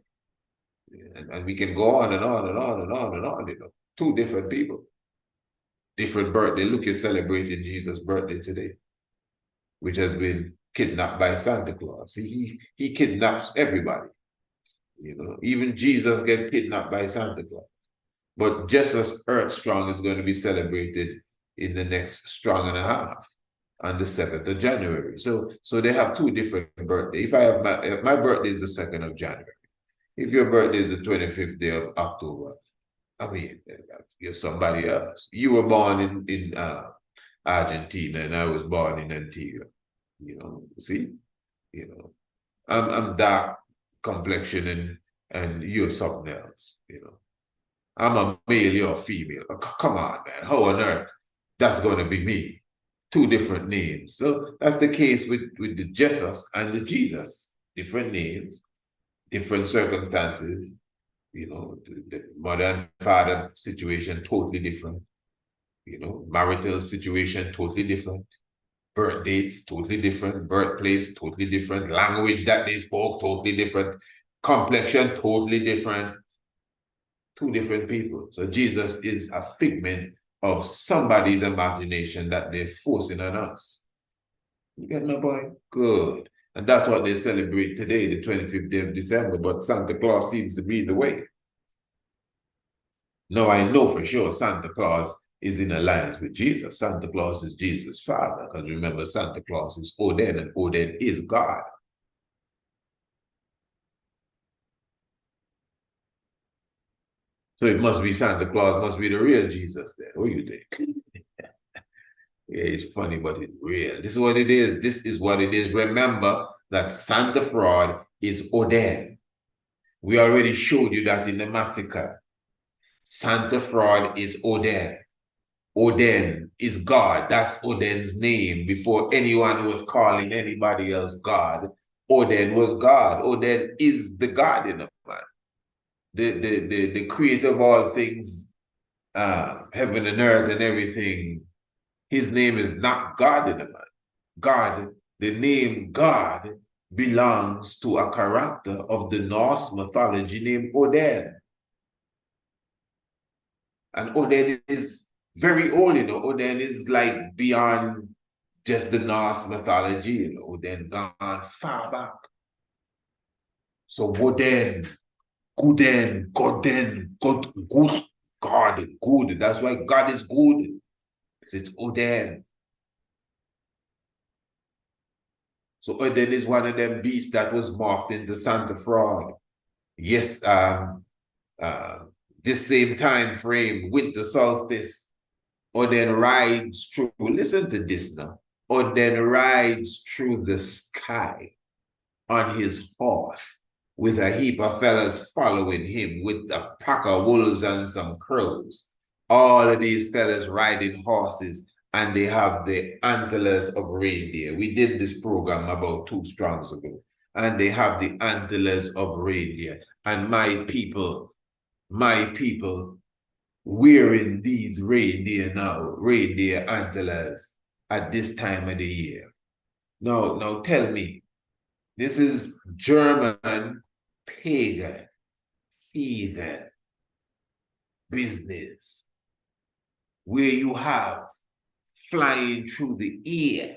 And we can go on and on and on and on and on, Two different people. Different birthday. Look, you're celebrating Jesus' birthday today, which has been kidnapped by Santa Claus. He kidnaps everybody. Even Jesus gets kidnapped by Santa Claus. But just as Earth Strong is going to be celebrated in the next strong and a half on the 7th of January. So they have two different birthdays. If I have my birthday is the 2nd of January. If your birthday is the 25th day of October, I mean, you're somebody else. You were born in Argentina and I was born in Antigua. See? I'm dark complexion and you're something else, I'm a male, you're a female. Come on, man. How on earth that's going to be me? Two different names. So that's the case with the Jesus and the Jesus. Different names, different circumstances. The mother and father situation totally different. Marital situation totally different. Birth dates totally different. Birthplace totally different. Language that they spoke totally different. Complexion totally different. Two different people. So Jesus is a figment of somebody's imagination that they're forcing on us. You get my point? Good. And that's what they celebrate today, the 25th day of December, but Santa Claus seems to be the way. No, I know for sure Santa Claus is in alliance with Jesus. Santa Claus is Jesus' father, because remember, Santa Claus is Odin, and Odin is God. So it must be Santa Claus, must be the real Jesus then. What do you think? Yeah, it's funny, but it's real. This is what it is. This is what it is. Remember that Santa fraud is Odin. We already showed you that in the Massacre. Santa fraud is Odin. Odin is God. That's Odin's name. Before anyone was calling anybody else God, Odin was God. Odin is the God in the man. The creator of all things, heaven and earth and everything. His name is not God in the man. God, the name God belongs to a character of the Norse mythology named Odin. And Odin is very old, Odin is like beyond just the Norse mythology, Odin gone far back. So Odin, Guden, Godin, God, good, God, good. That's why God is good. It's Odin. So Odin is one of them beasts that was morphed into Santa fraud. Yes, this same time frame, winter solstice, Odin rides through, listen to this now, Odin rides through the sky on his horse with a heap of fellas following him with a pack of wolves and some crows. All of these fellas riding horses, and they have the antlers of reindeer. We did this program about 2 strongs ago, and they have the antlers of reindeer. And my people wearing these reindeer antlers at this time of the year. Now tell me, this is German pagan, heathen business, where you have flying through the air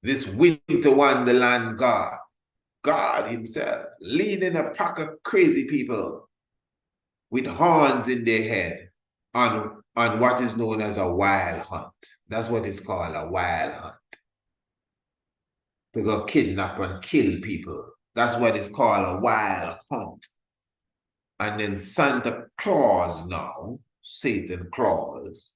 this winter wonderland God himself, leading a pack of crazy people with horns in their head on what is known as a wild hunt. That's what it's called, a wild hunt. To go kidnap and kill people. That's what it's called, a wild hunt. And then Santa Claus now, Satan Claus,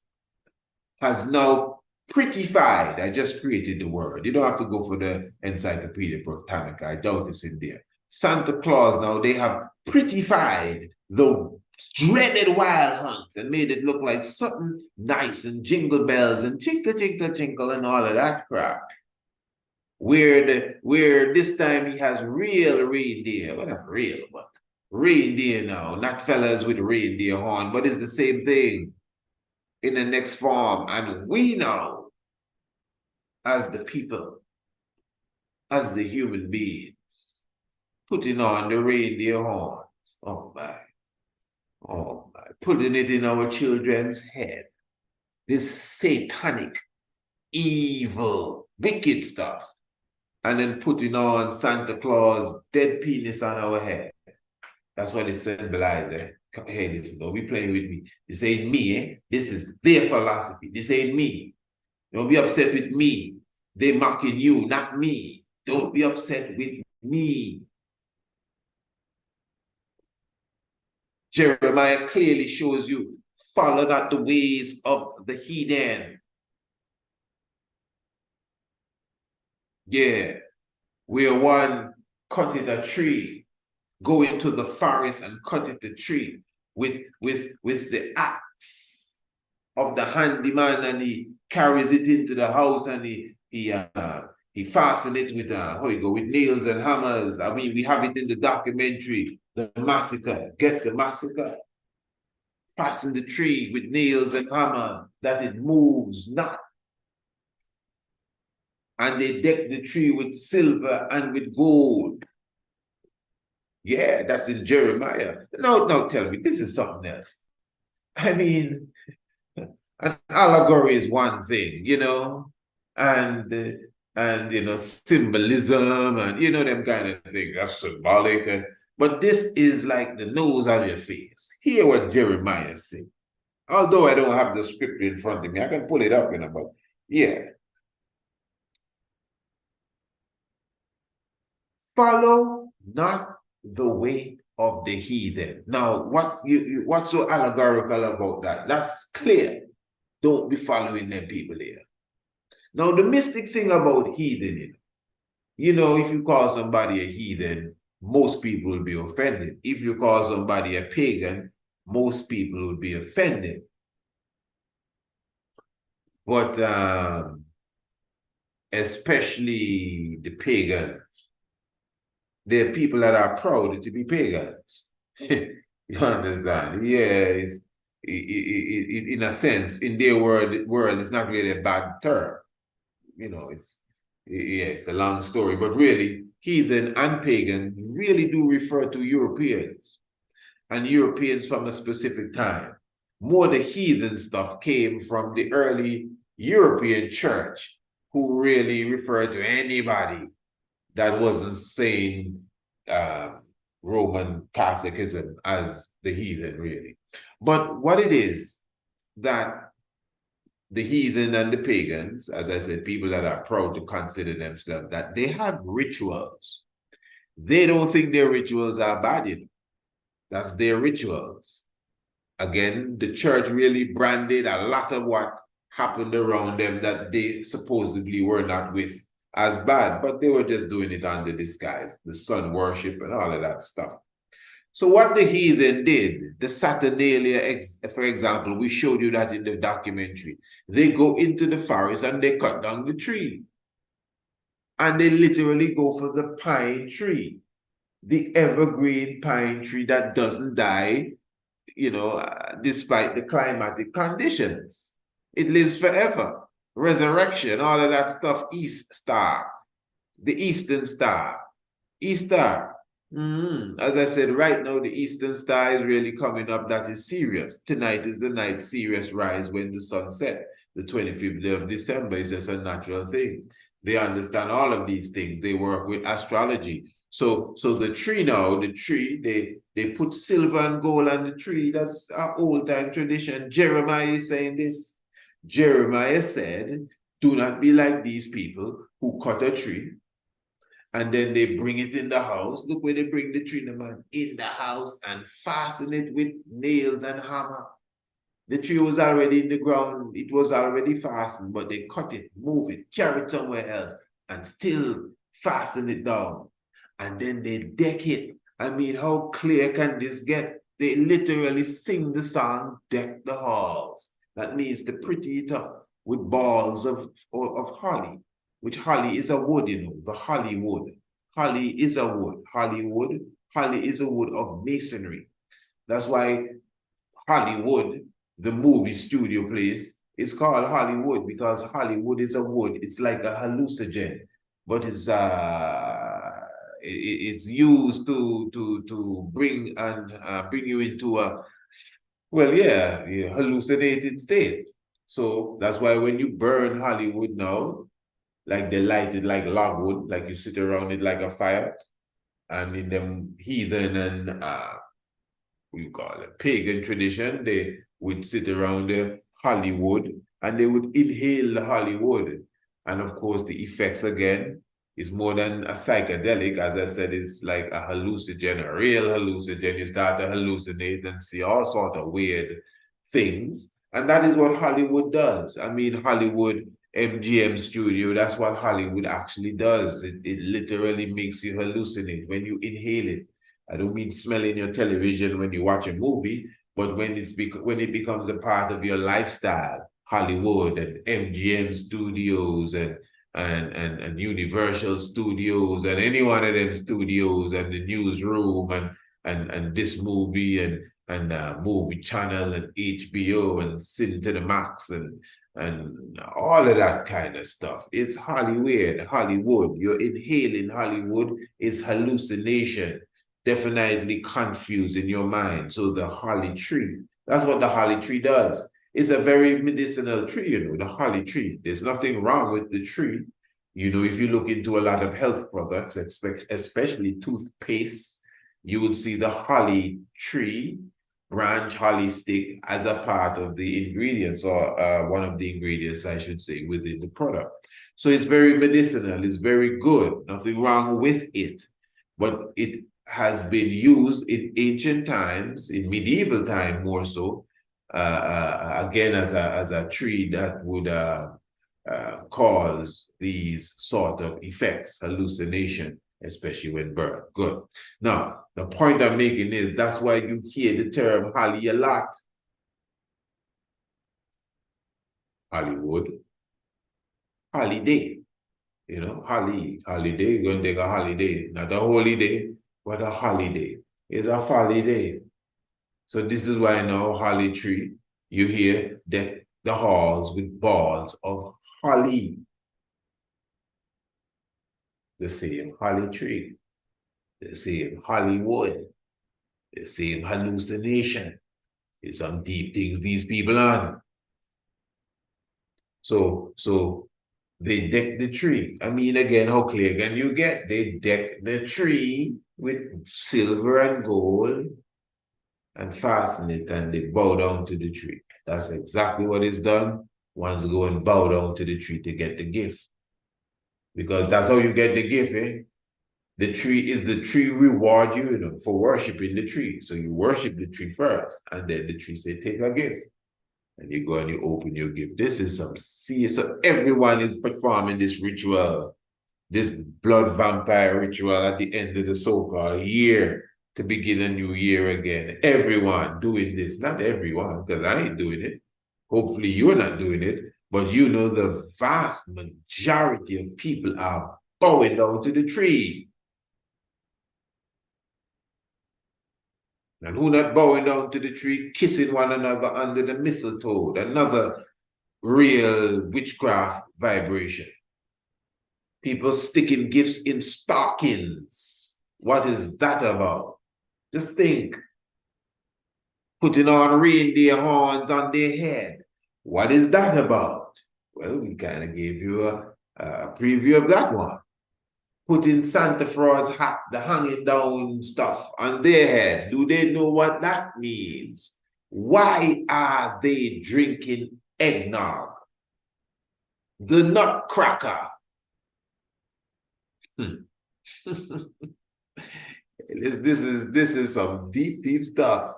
has now prettified. I just created the word. You don't have to go for the Encyclopedia Britannica. I doubt it's in there. Santa Claus now, they have prettified the dreaded wild hunt and made it look like something nice and jingle bells and chinkle, chinkle, chinkle and all of that crap. Where this time he has real reindeer. Well, not real, but reindeer now. Not fellas with reindeer horn, but it's the same thing in the next form. And we now, as the people, as the human beings, putting on the reindeer horns. Oh my. Putting it in our children's head. This satanic, evil, wicked stuff. And then putting on Santa Claus' dead penis on our head. That's what it symbolizes. Hey, listen, don't be playing with me. This ain't me, eh? This is their philosophy. This ain't me. Don't be upset with me. They're mocking you, not me. Don't be upset with me. Jeremiah clearly shows you, follow not the ways of the heathen. Yeah, where one cutted a tree, go into the forest and cut it a tree with the axe of the handyman, and he carries it into the house and he fastens it with with nails and hammers. I mean, we have it in the documentary, the Massacre. Get the Massacre? Fasten the tree with nails and hammer that it moves not. And they deck the tree with silver and with gold. Yeah, that's in Jeremiah. Now tell me, this is something else. I mean, an allegory is one thing, and symbolism and them kind of things. That's symbolic. But this is like the nose on your face. Hear what Jeremiah said. Although I don't have the script in front of me, I can pull it up, but yeah. Follow not the way of the heathen. Now, what's so allegorical about that? That's clear. Don't be following them people here. Now, the mystic thing about heathen, if you call somebody a heathen, most people will be offended. If you call somebody a pagan, most people will be offended. But especially the pagan, there are people that are proud to be pagans. You understand? Yeah, in a sense, in their world, it's not really a bad term. It's a long story, but really, heathen and pagan really do refer to Europeans, and Europeans from a specific time. More the heathen stuff came from the early European church, who really referred to anybody that wasn't saying Roman Catholicism as the heathen, really. But what it is that the heathen and the pagans, as I said, people that are proud to consider themselves, that they have rituals. They don't think their rituals are bad, That's their rituals. Again, the church really branded a lot of what happened around them that they supposedly were not with as bad, but they were just doing it under disguise, the sun worship and all of that stuff. So what the heathen did, the Saturnalia, for example, we showed you that in the documentary. They go into the forest and they cut down the tree. And they literally go for the pine tree, the evergreen pine tree that doesn't die, despite the climatic conditions. It lives forever. Resurrection, all of that stuff, East Star, the Eastern Star, Easter. As I said, right now, the Eastern Star is really coming up. That is serious. Tonight is the night Sirius rise when the sun set. The 25th day of December is just a natural thing. They understand all of these things. They work with astrology. So the tree now, they put silver and gold on the tree. That's our old-time tradition. Jeremiah is saying this. Jeremiah said, do not be like these people who cut a tree and then they bring it in the house. Look where they bring the tree, man, in the house and fasten it with nails and hammer. The tree was already in the ground. It was already fastened, but they cut it, move it, carry it somewhere else, and still fasten it down. And then they deck it. I mean, how clear can this get? They literally sing the song, Deck the Halls. That means to pretty it up with balls of holly, which holly is a wood, the holly wood. Holly is a wood. Holly is a wood of masonry. That's why Hollywood, the movie studio place, is called Hollywood, because Hollywood is a wood. It's like a hallucinogen, but it's used to bring you into a hallucinated state. So that's why when you burn Hollywood now, like they light it like logwood, like you sit around it like a fire, and in them heathen and pagan tradition, they would sit around the Hollywood and they would inhale the Hollywood. And of course, the effects again is more than a psychedelic. As I said, it's like a hallucinogen, a real hallucinogen. You start to hallucinate and see all sorts of weird things. And that is what Hollywood does. I mean, Hollywood MGM studio, that's what Hollywood actually does. It literally makes you hallucinate when you inhale it. I don't mean smelling your television when you watch a movie, but when it becomes a part of your lifestyle, Hollywood and MGM studios and Universal Studios and any one of them studios and the newsroom and this movie and movie channel and HBO and Cinemax and all of that kind of stuff. It's Hollywood. You're inhaling Hollywood. It's hallucination. Definitely confusing your mind. So the holly tree, that's what the holly tree does. It's a very medicinal tree, the holly tree. There's nothing wrong with the tree. If you look into a lot of health products, especially toothpaste, you would see the holly tree, branch holly stick as a part of the ingredients, or one of the ingredients, I should say, within the product. So it's very medicinal, it's very good, nothing wrong with it. But it has been used in ancient times, in medieval time more so, again as a tree that would cause these sort of effects, hallucination, especially when burned. Good. Now, the point I'm making is that's why you hear the term holly a lot. Hollywood, holiday, holiday, you're going to take a holiday, not a holy day, but a holiday. It's a holiday. So this is why now holly tree, you hear that the halls with balls of holly. The same holly tree, the same Hollywood, the same hallucination. It's some deep things these people on. So they deck the tree. I mean, again, how clear can you get? They deck the tree with silver and gold and fasten it, and they bow down to the tree. That's exactly what is done. Ones go and bow down to the tree to get the gift. Because that's how you get the gift, eh? The tree reward you, you know, for worshiping the tree. So you worship the tree first, and then the tree say, take a gift. And you go and you open your gift. This is some serious. So everyone is performing this ritual, this blood vampire ritual at the end of the so-called year to begin a new year again. Everyone doing this. Not everyone, because I ain't doing it. Hopefully you're not doing it. But you know the vast majority of people are bowing down to the tree. And who not bowing down to the tree, kissing one another under the mistletoe, another real witchcraft vibration. People sticking gifts in stockings. What is that about? Just think. Putting on reindeer horns on their head. What is that about? Well, we kind of gave you a preview of that one. Putting Santa Claus hat, the hanging down stuff on their head. Do they know what that means? Why are they drinking eggnog? The Nutcracker. This is some deep stuff.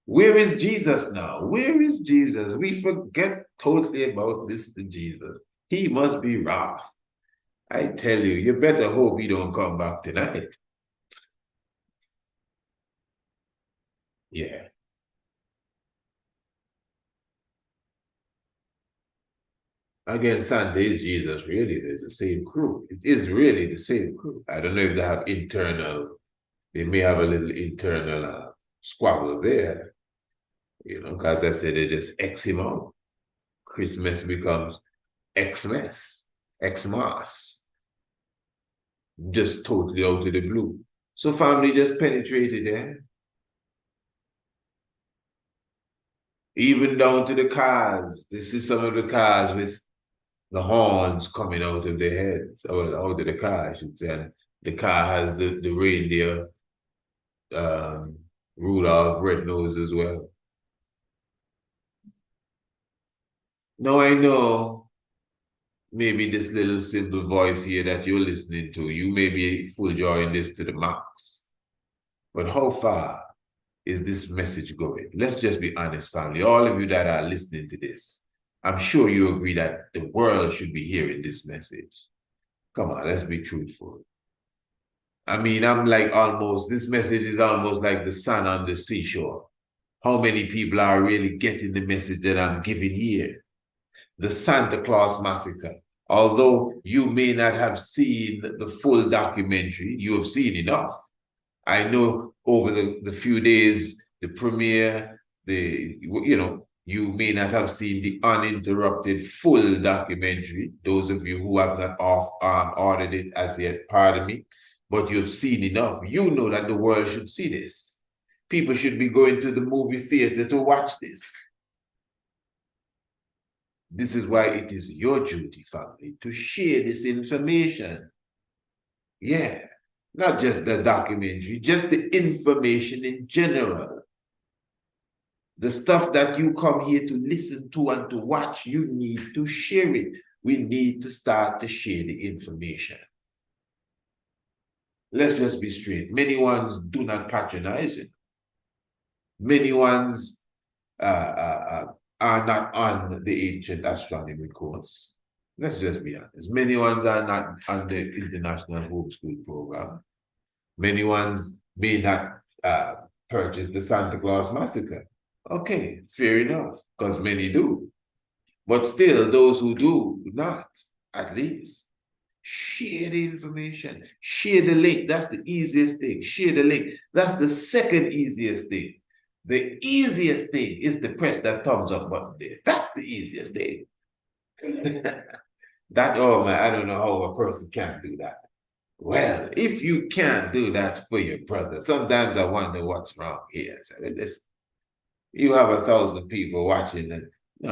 Where is Jesus now? Where is Jesus? We forget totally about Mr. Jesus. He must be wrath. I tell you, you better hope he don't come back tonight. Yeah. Again, Santa is Jesus, really. There's the same crew. It is really the same crew. I don't know if they have they may have a little internal squabble there. You know, because I said they just X him out. Christmas becomes Xmas, Xmas. Just totally out of the blue. So family just penetrated there. Even down to the cars. This is some of the cars with the horns coming out of their heads, or out of the car, I should say. And the car has the reindeer, Rudolph, red nose as well. Now I know maybe this little simple voice here that you're listening to, you may be full joy in this to the max. But how far is this message going? Let's just be honest, family. All of you that are listening to this, I'm sure you agree that the world should be hearing this message. Come on, let's be truthful. I mean, this message is almost like the sun on the seashore. How many people are really getting the message that I'm giving here? The Santa Claus Massacre. Although you may not have seen the full documentary, you have seen enough. I know over the few days, the premiere, you may not have seen the uninterrupted full documentary. Those of you who have not ordered it as yet, pardon me, but you've seen enough. You know that the world should see this. People should be going to the movie theater to watch this. This is why it is your duty, family, to share this information. Yeah, not just the documentary, just the information in general. The stuff that you come here to listen to and to watch, you need to share it. We need to start to share the information. Let's just be straight. Many ones do not patronize it. Many ones are not on the ancient astronomy course. Let's just be honest. Many ones are not on the international homeschool program. Many ones may not purchase the Santa Claus Massacre. Okay, fair enough, because many do. But still, those who do not, at least, share the information. Share the link. That's the easiest thing. Share the link. That's the second easiest thing. The easiest thing is to press that thumbs up button there. That's the easiest thing. Oh man, I don't know how a person can do that. Well, if you can't do that for your brother, sometimes I wonder what's wrong here. So you have 1,000 people watching, and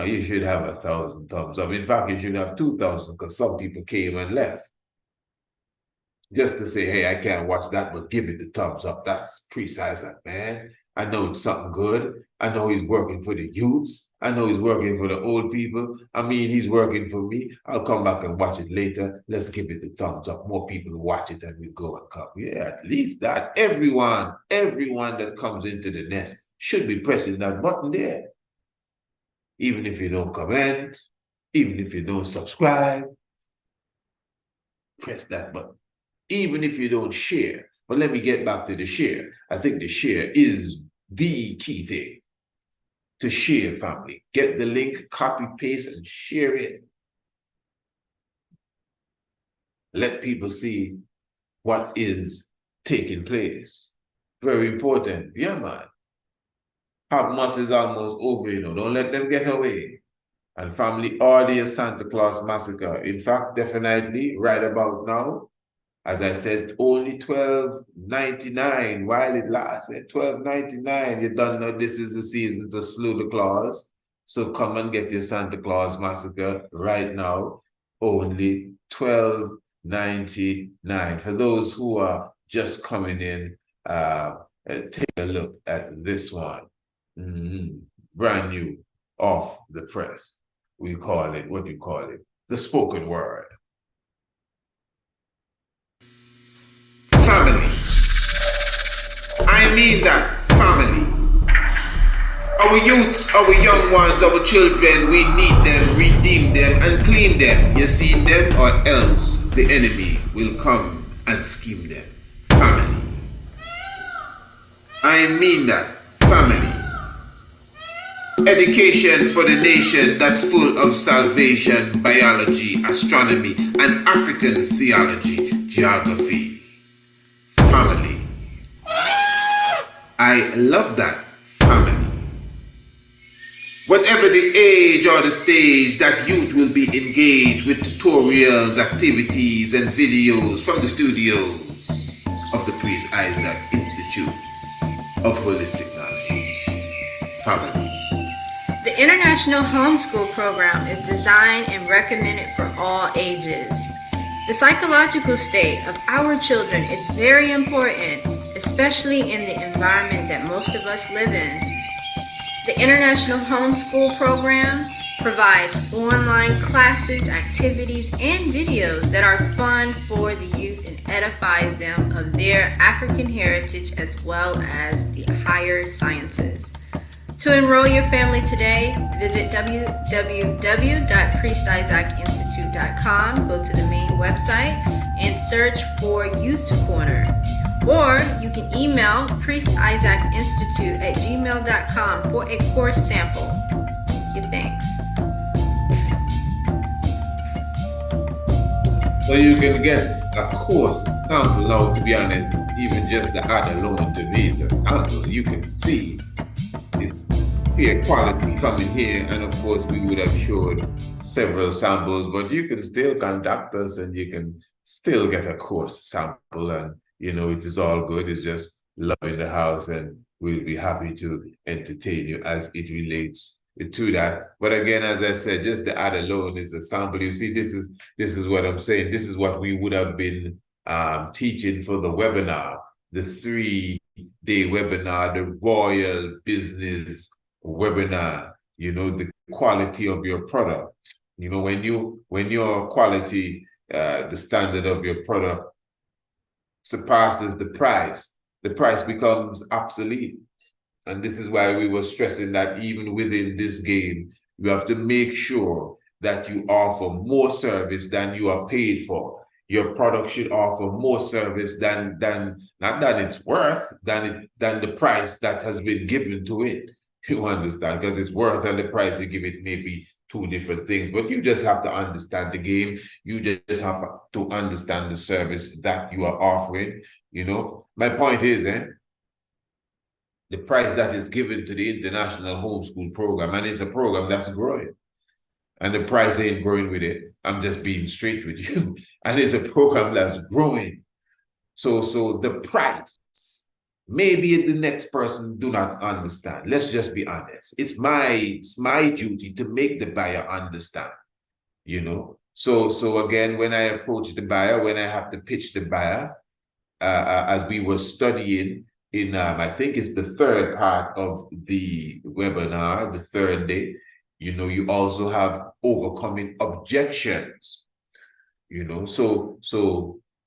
you should have 1,000 thumbs up. In fact, you should have 2,000, because some people came and left. Just to say, hey, I can't watch that, but give it the thumbs up. That's precise, man. I know it's something good. I know he's working for the youths. I know he's working for the old people. I mean, he's working for me. I'll come back and watch it later. Let's give it the thumbs up. More people watch it and we go and come. Yeah, at least that. Everyone that comes into the nest should be pressing that button there. Even if you don't comment, even if you don't subscribe, press that button. Even if you don't share. But let me get back to the share. I think the share is the key thing. To share, family. Get the link, copy, paste, and share it. Let people see what is taking place. Very important. Yeah, man. Half-Mass is almost over, you know. Don't let them get away. And family, all the Santa Claus Massacre. In fact, definitely, right about now, as I said, only $12.99 while it lasted. $12.99. You don't know this is the season to slew the Claus. So come and get your Santa Claus Massacre right now. Only $12.99. For those who are just coming in, take a look at this one. Brand new, off the press. We call it, what do you call it? The spoken word. Family. I mean that, family. Our youths, our young ones, our children, we need them, redeem them, and clean them. You see them, or else the enemy will come and scheme them. Family. I mean that, family. Education for the nation that's full of salvation, biology, astronomy, and African theology, geography. Family. I love that, family. Whatever the age or the stage, that youth will be engaged with tutorials, activities, and videos from the studios of the Priest Isaac Institute of Holistic Knowledge. Family. The International Homeschool program is designed and recommended for all ages. The psychological state of our children is very important, especially in the environment that most of us live in. The International Homeschool program provides online classes, activities, and videos that are fun for the youth and edifies them of their African heritage as well as the higher sciences. To enroll your family today, visit www.priestisaacinstitute.com, go to the main website, and search for Youth Corner. Or you can email priestisaacinstitute@gmail.com for a course sample. Thank you, thanks. So you can get a course sample now, to be honest, even just the ad alone to me is a sample. You can see it's clear quality coming here, and of course we would have showed several samples, but you can still contact us and you can still get a course sample, and you know, it is all good. It's just love in the house, and we'll be happy to entertain you as it relates to that. But again, as I said, just the ad alone is a sample. You see, this is what I'm saying. This is what we would have been teaching for the webinar, the 3-day webinar, the Royal Business webinar. You know, the quality of your product. You know, when your quality, the standard of your product surpasses the price becomes obsolete. And this is why we were stressing that even within this game, you have to make sure that you offer more service than you are paid for. Your product should offer more service than not than it's worth, than the price that has been given to it. You understand? Because it's worth and the price you give it may be two different things, but you just have to understand the game. You just have to understand the service that you are offering. You know, my point is, the price that is given to the International Homeschool Program, and it's a program that's growing, and the price ain't growing with it. I'm just being straight with you. And it's a program that's growing. So the price, maybe the next person do not understand. Let's just be honest. It's my duty to make the buyer understand, you know. So again, when I approach the buyer, when I have to pitch the buyer, as we were studying, I think it's the third part of the webinar, the third day, you also have overcoming objections, so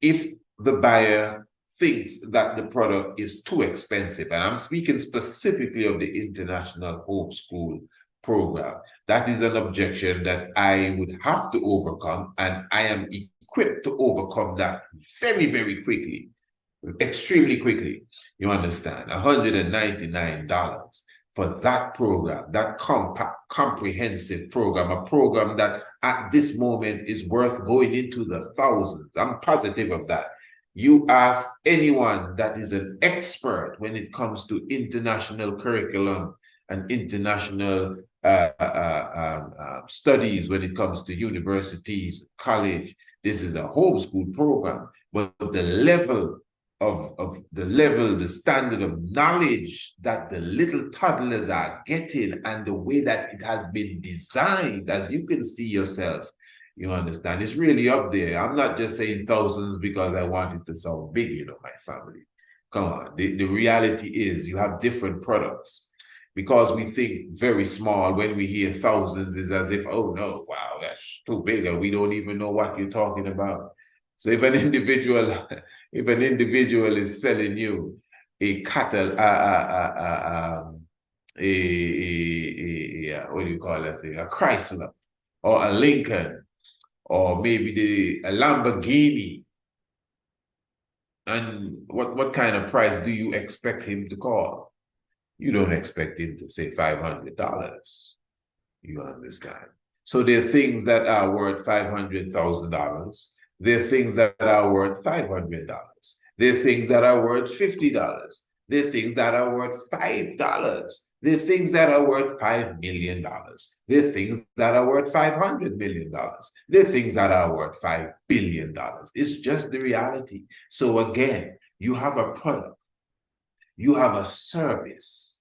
if the buyer thinks that the product is too expensive, and I'm speaking specifically of the International Homeschool Program, that is an objection that I would have to overcome, and I am equipped to overcome that very, very quickly, extremely quickly. You understand? $199 for that program, that comprehensive program, a program that at this moment is worth going into the thousands. I'm positive of that. You ask anyone that is an expert when it comes to international curriculum and international studies, when it comes to universities, college. This is a homeschool program, but the level the standard of knowledge that the little toddlers are getting, and the way that it has been designed, as you can see yourself, you understand, it's really up there. I'm not just saying thousands because I want it to sound big, my family. Come on, the reality is you have different products. Because we think very small, when we hear thousands, is as if, oh no, wow, that's too big, and we don't even know what you're talking about. So if an individual is selling you a cattle, what do you call that thing? A Chrysler, or a Lincoln, or maybe a Lamborghini, and what kind of price do you expect him to call? You don't expect him to say $500. You understand? So there are things that are worth $500,000. There are things that are worth $500. There are things that are worth $50. There are things that are worth $5. There are things that are worth $5 million. There are things that are worth $500 million. There are things that are worth $5 billion. It's just the reality. So again, you have a product. You have a service.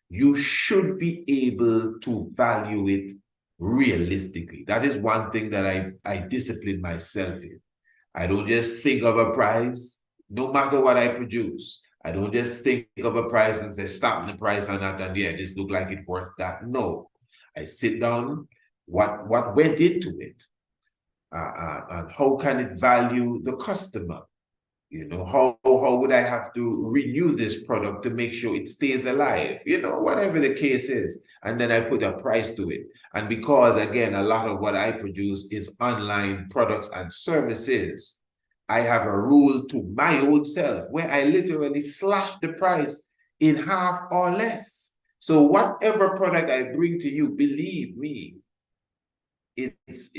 You should be able to value it realistically. That is one thing that I discipline myself in. I don't just think of a price, no matter what I produce. I don't just think of a price and say, stop the price on that, and yeah, this look like it's worth that. No, I sit down, what went into it, and how can it value the customer? How would I have to renew this product to make sure it stays alive? Whatever the case is. And then I put a price to it. And because, again, a lot of what I produce is online products and services, I have a rule to my own self where I literally slash the price in half or less. So whatever product I bring to you, believe me, it's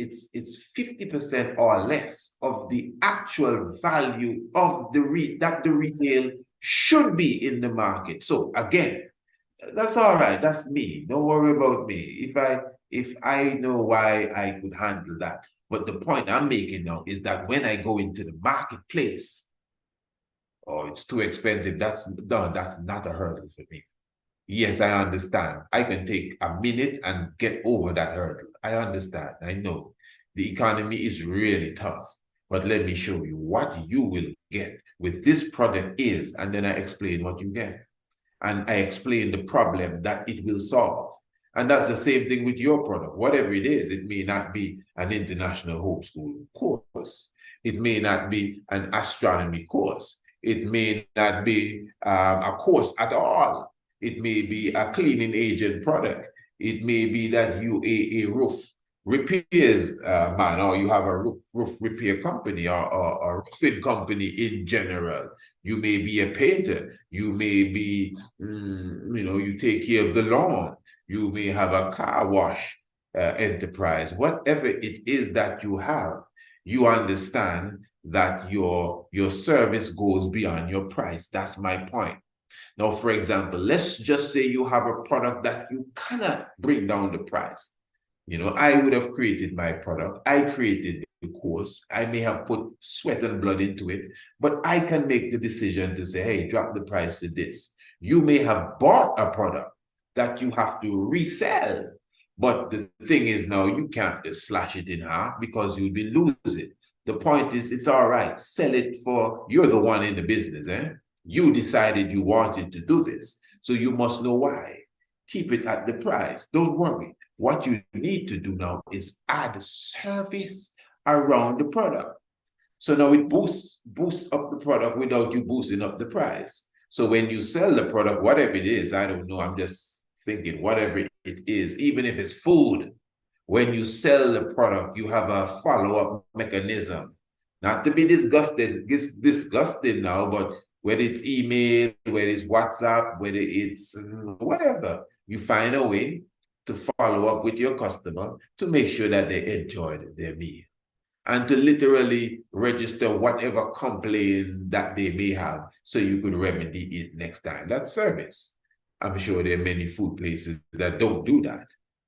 50% or less of the actual value of the retail should be in the market. So again, that's all right. That's me. Don't worry about me. If I know why I could handle that. But the point I'm making now is that when I go into the marketplace, oh, it's too expensive. That's not a hurdle for me. Yes, I understand. I can take a minute and get over that hurdle. I understand. I know the economy is really tough, but let me show you what you will get with this product is, and then I explain what you get. And I explain the problem that it will solve. And that's the same thing with your product. Whatever it is, it may not be an international homeschool course. It may not be an astronomy course. It may not be a course at all. It may be a cleaning agent product. It may be that you a roof repairs man, or you have a roof repair company, or a roofing company in general. You may be a painter. You may be, you take care of the lawn. You may have a car wash enterprise. Whatever it is that you have, you understand that your service goes beyond your price. That's my point. Now, for example, let's just say you have a product that you cannot bring down the price. I would have created my product. I created the course. I may have put sweat and blood into it, but I can make the decision to say, hey, drop the price to this. You may have bought a product that you have to resell, but the thing is now you can't just slash it in half because you'll be losing. The point is, it's all right. Sell it for, you're the one in the business, You decided you wanted to do this, so you must know why. Keep it at the price. Don't worry. What you need to do now is add service around the product. So now it boosts up the product without you boosting up the price. So when you sell the product, whatever it is, I don't know, I'm just thinking, whatever it is, even if it's food, when you sell the product, you have a follow-up mechanism. Not to be disgusting now, but whether it's email, whether it's WhatsApp, whether it's whatever, you find a way to follow up with your customer to make sure that they enjoyed their meal, and to literally register whatever complaint that they may have so you could remedy it next time. That's service. I'm sure there are many food places that don't do that.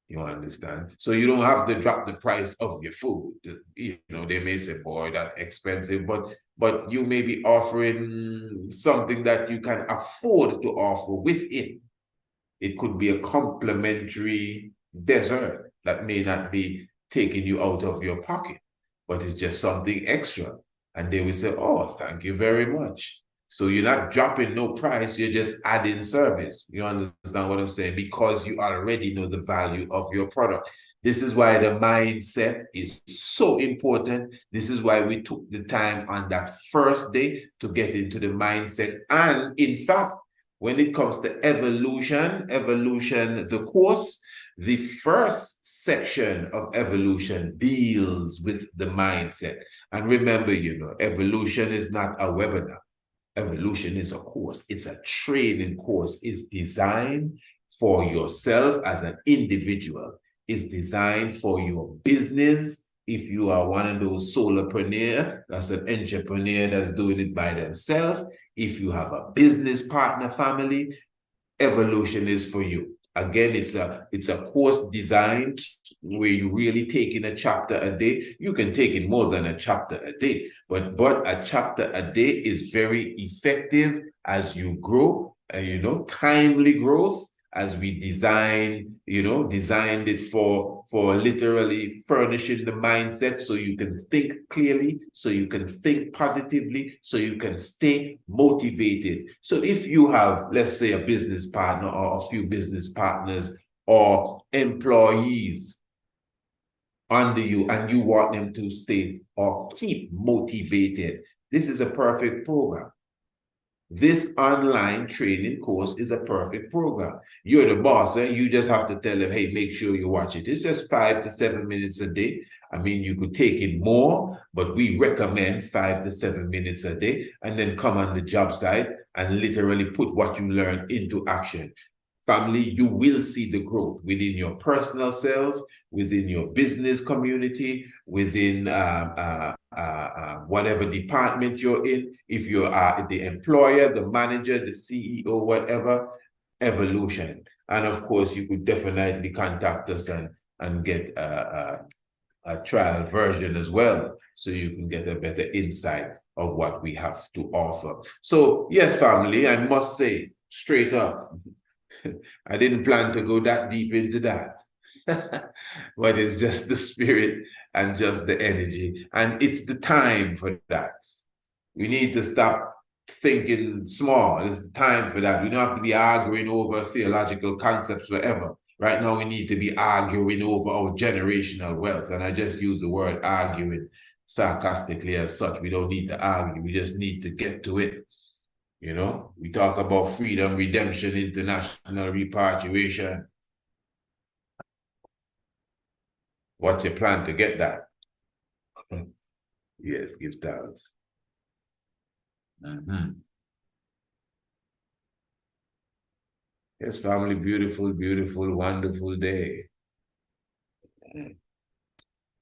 You understand? So you don't have to drop the price of your food. You know, they may say, boy, that's expensive, but you may be offering something that you can afford to offer with it. It could be a complimentary dessert that may not be taking you out of your pocket, but it's just something extra. And they will say, oh, thank you very much. So you're not dropping no price, you're just adding service. You understand what I'm saying? Because you already know the value of your product. This is why the mindset is so important. This is why we took the time on that first day to get into the mindset. And in fact, when it comes to evolution, the course, the first section of evolution deals with the mindset. And remember, you know, evolution is not a webinar. Evolution is a course. It's a training course. It's designed for yourself as an individual. It's designed for your business. If you are one of those solopreneur, that's an entrepreneur that's doing it by themselves. If you have a business partner family, evolution is for you. Again, it's a course designed where you really take in a chapter a day. You can take in more than a chapter a day, but a chapter a day is very effective as you grow, timely growth, as we designed it for literally furnishing the mindset so you can think clearly, so you can think positively, so you can stay motivated. So if you have, let's say, a business partner or a few business partners or employees under you and you want them to stay or keep motivated, this is a perfect program. This online training course is a perfect program. You're the boss, and you just have to tell them, hey, make sure you watch it. It's just 5 to 7 minutes a day. I mean, you could take it more, but we recommend 5 to 7 minutes a day, and then come on the job site and literally put what you learn into action. Family, you will see the growth within your personal self, within your business community, within whatever department you're in. If you are the employer, the manager, the CEO, whatever, evolution. And of course, you could definitely contact us and get a trial version as well, so you can get a better insight of what we have to offer. So yes, family, I must say straight up, I didn't plan to go that deep into that, but it's just the spirit and just the energy. And it's the time for that. We need to stop thinking small. It's the time for that. We don't have to be arguing over theological concepts forever. Right now, we need to be arguing over our generational wealth. And I just use the word arguing sarcastically as such. We don't need to argue. We just need to get to it. You know, we talk about freedom, redemption, international repatriation. What's your plan to get that? Yes, give thanks. Yes, family, beautiful, beautiful, wonderful day.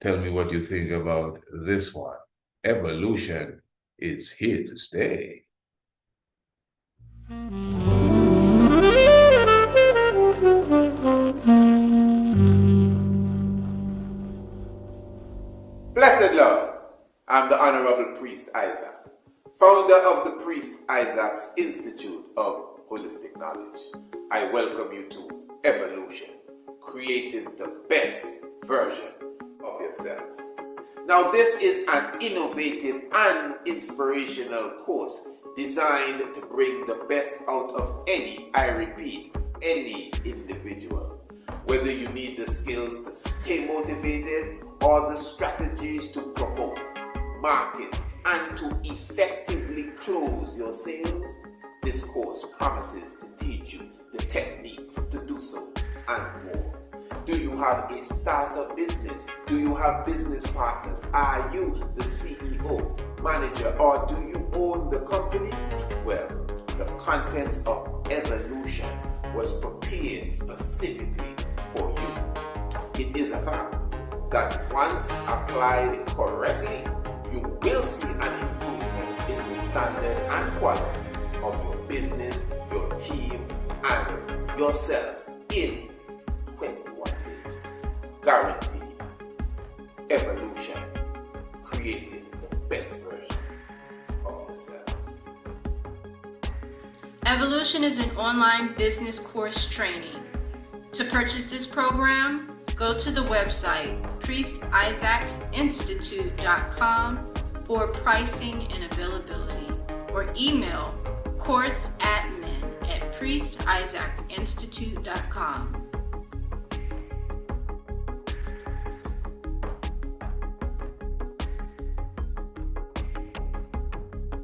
Tell me what you think about this one. Evolution is here to stay. Blessed Lord, I'm the Honorable Priest Isaac, founder of the Priest Isaac's Institute of Holistic Knowledge. I welcome you to Evolution, creating the best version of yourself. Now, this is an innovative and inspirational course designed to bring the best out of any, I repeat, any individual. Whether you need the skills to stay motivated or the strategies to promote, market, and to effectively close your sales, this course promises to teach you the techniques to do so and more. Do you have a startup business? Do you have business partners? Are you the CEO, manager, or do you own the company? Well, the contents of Evolution was prepared specifically for you. It is a fact that once applied correctly, you will see an improvement in the standard and quality of your business, your team, and yourself in 21 days. Guaranteed. Evolution, creating the best version of yourself. Evolution is an online business course training. To purchase this program, go to the website priestisaacinstitute.com for pricing and availability, or email courseadmin@priestisaacinstitute.com.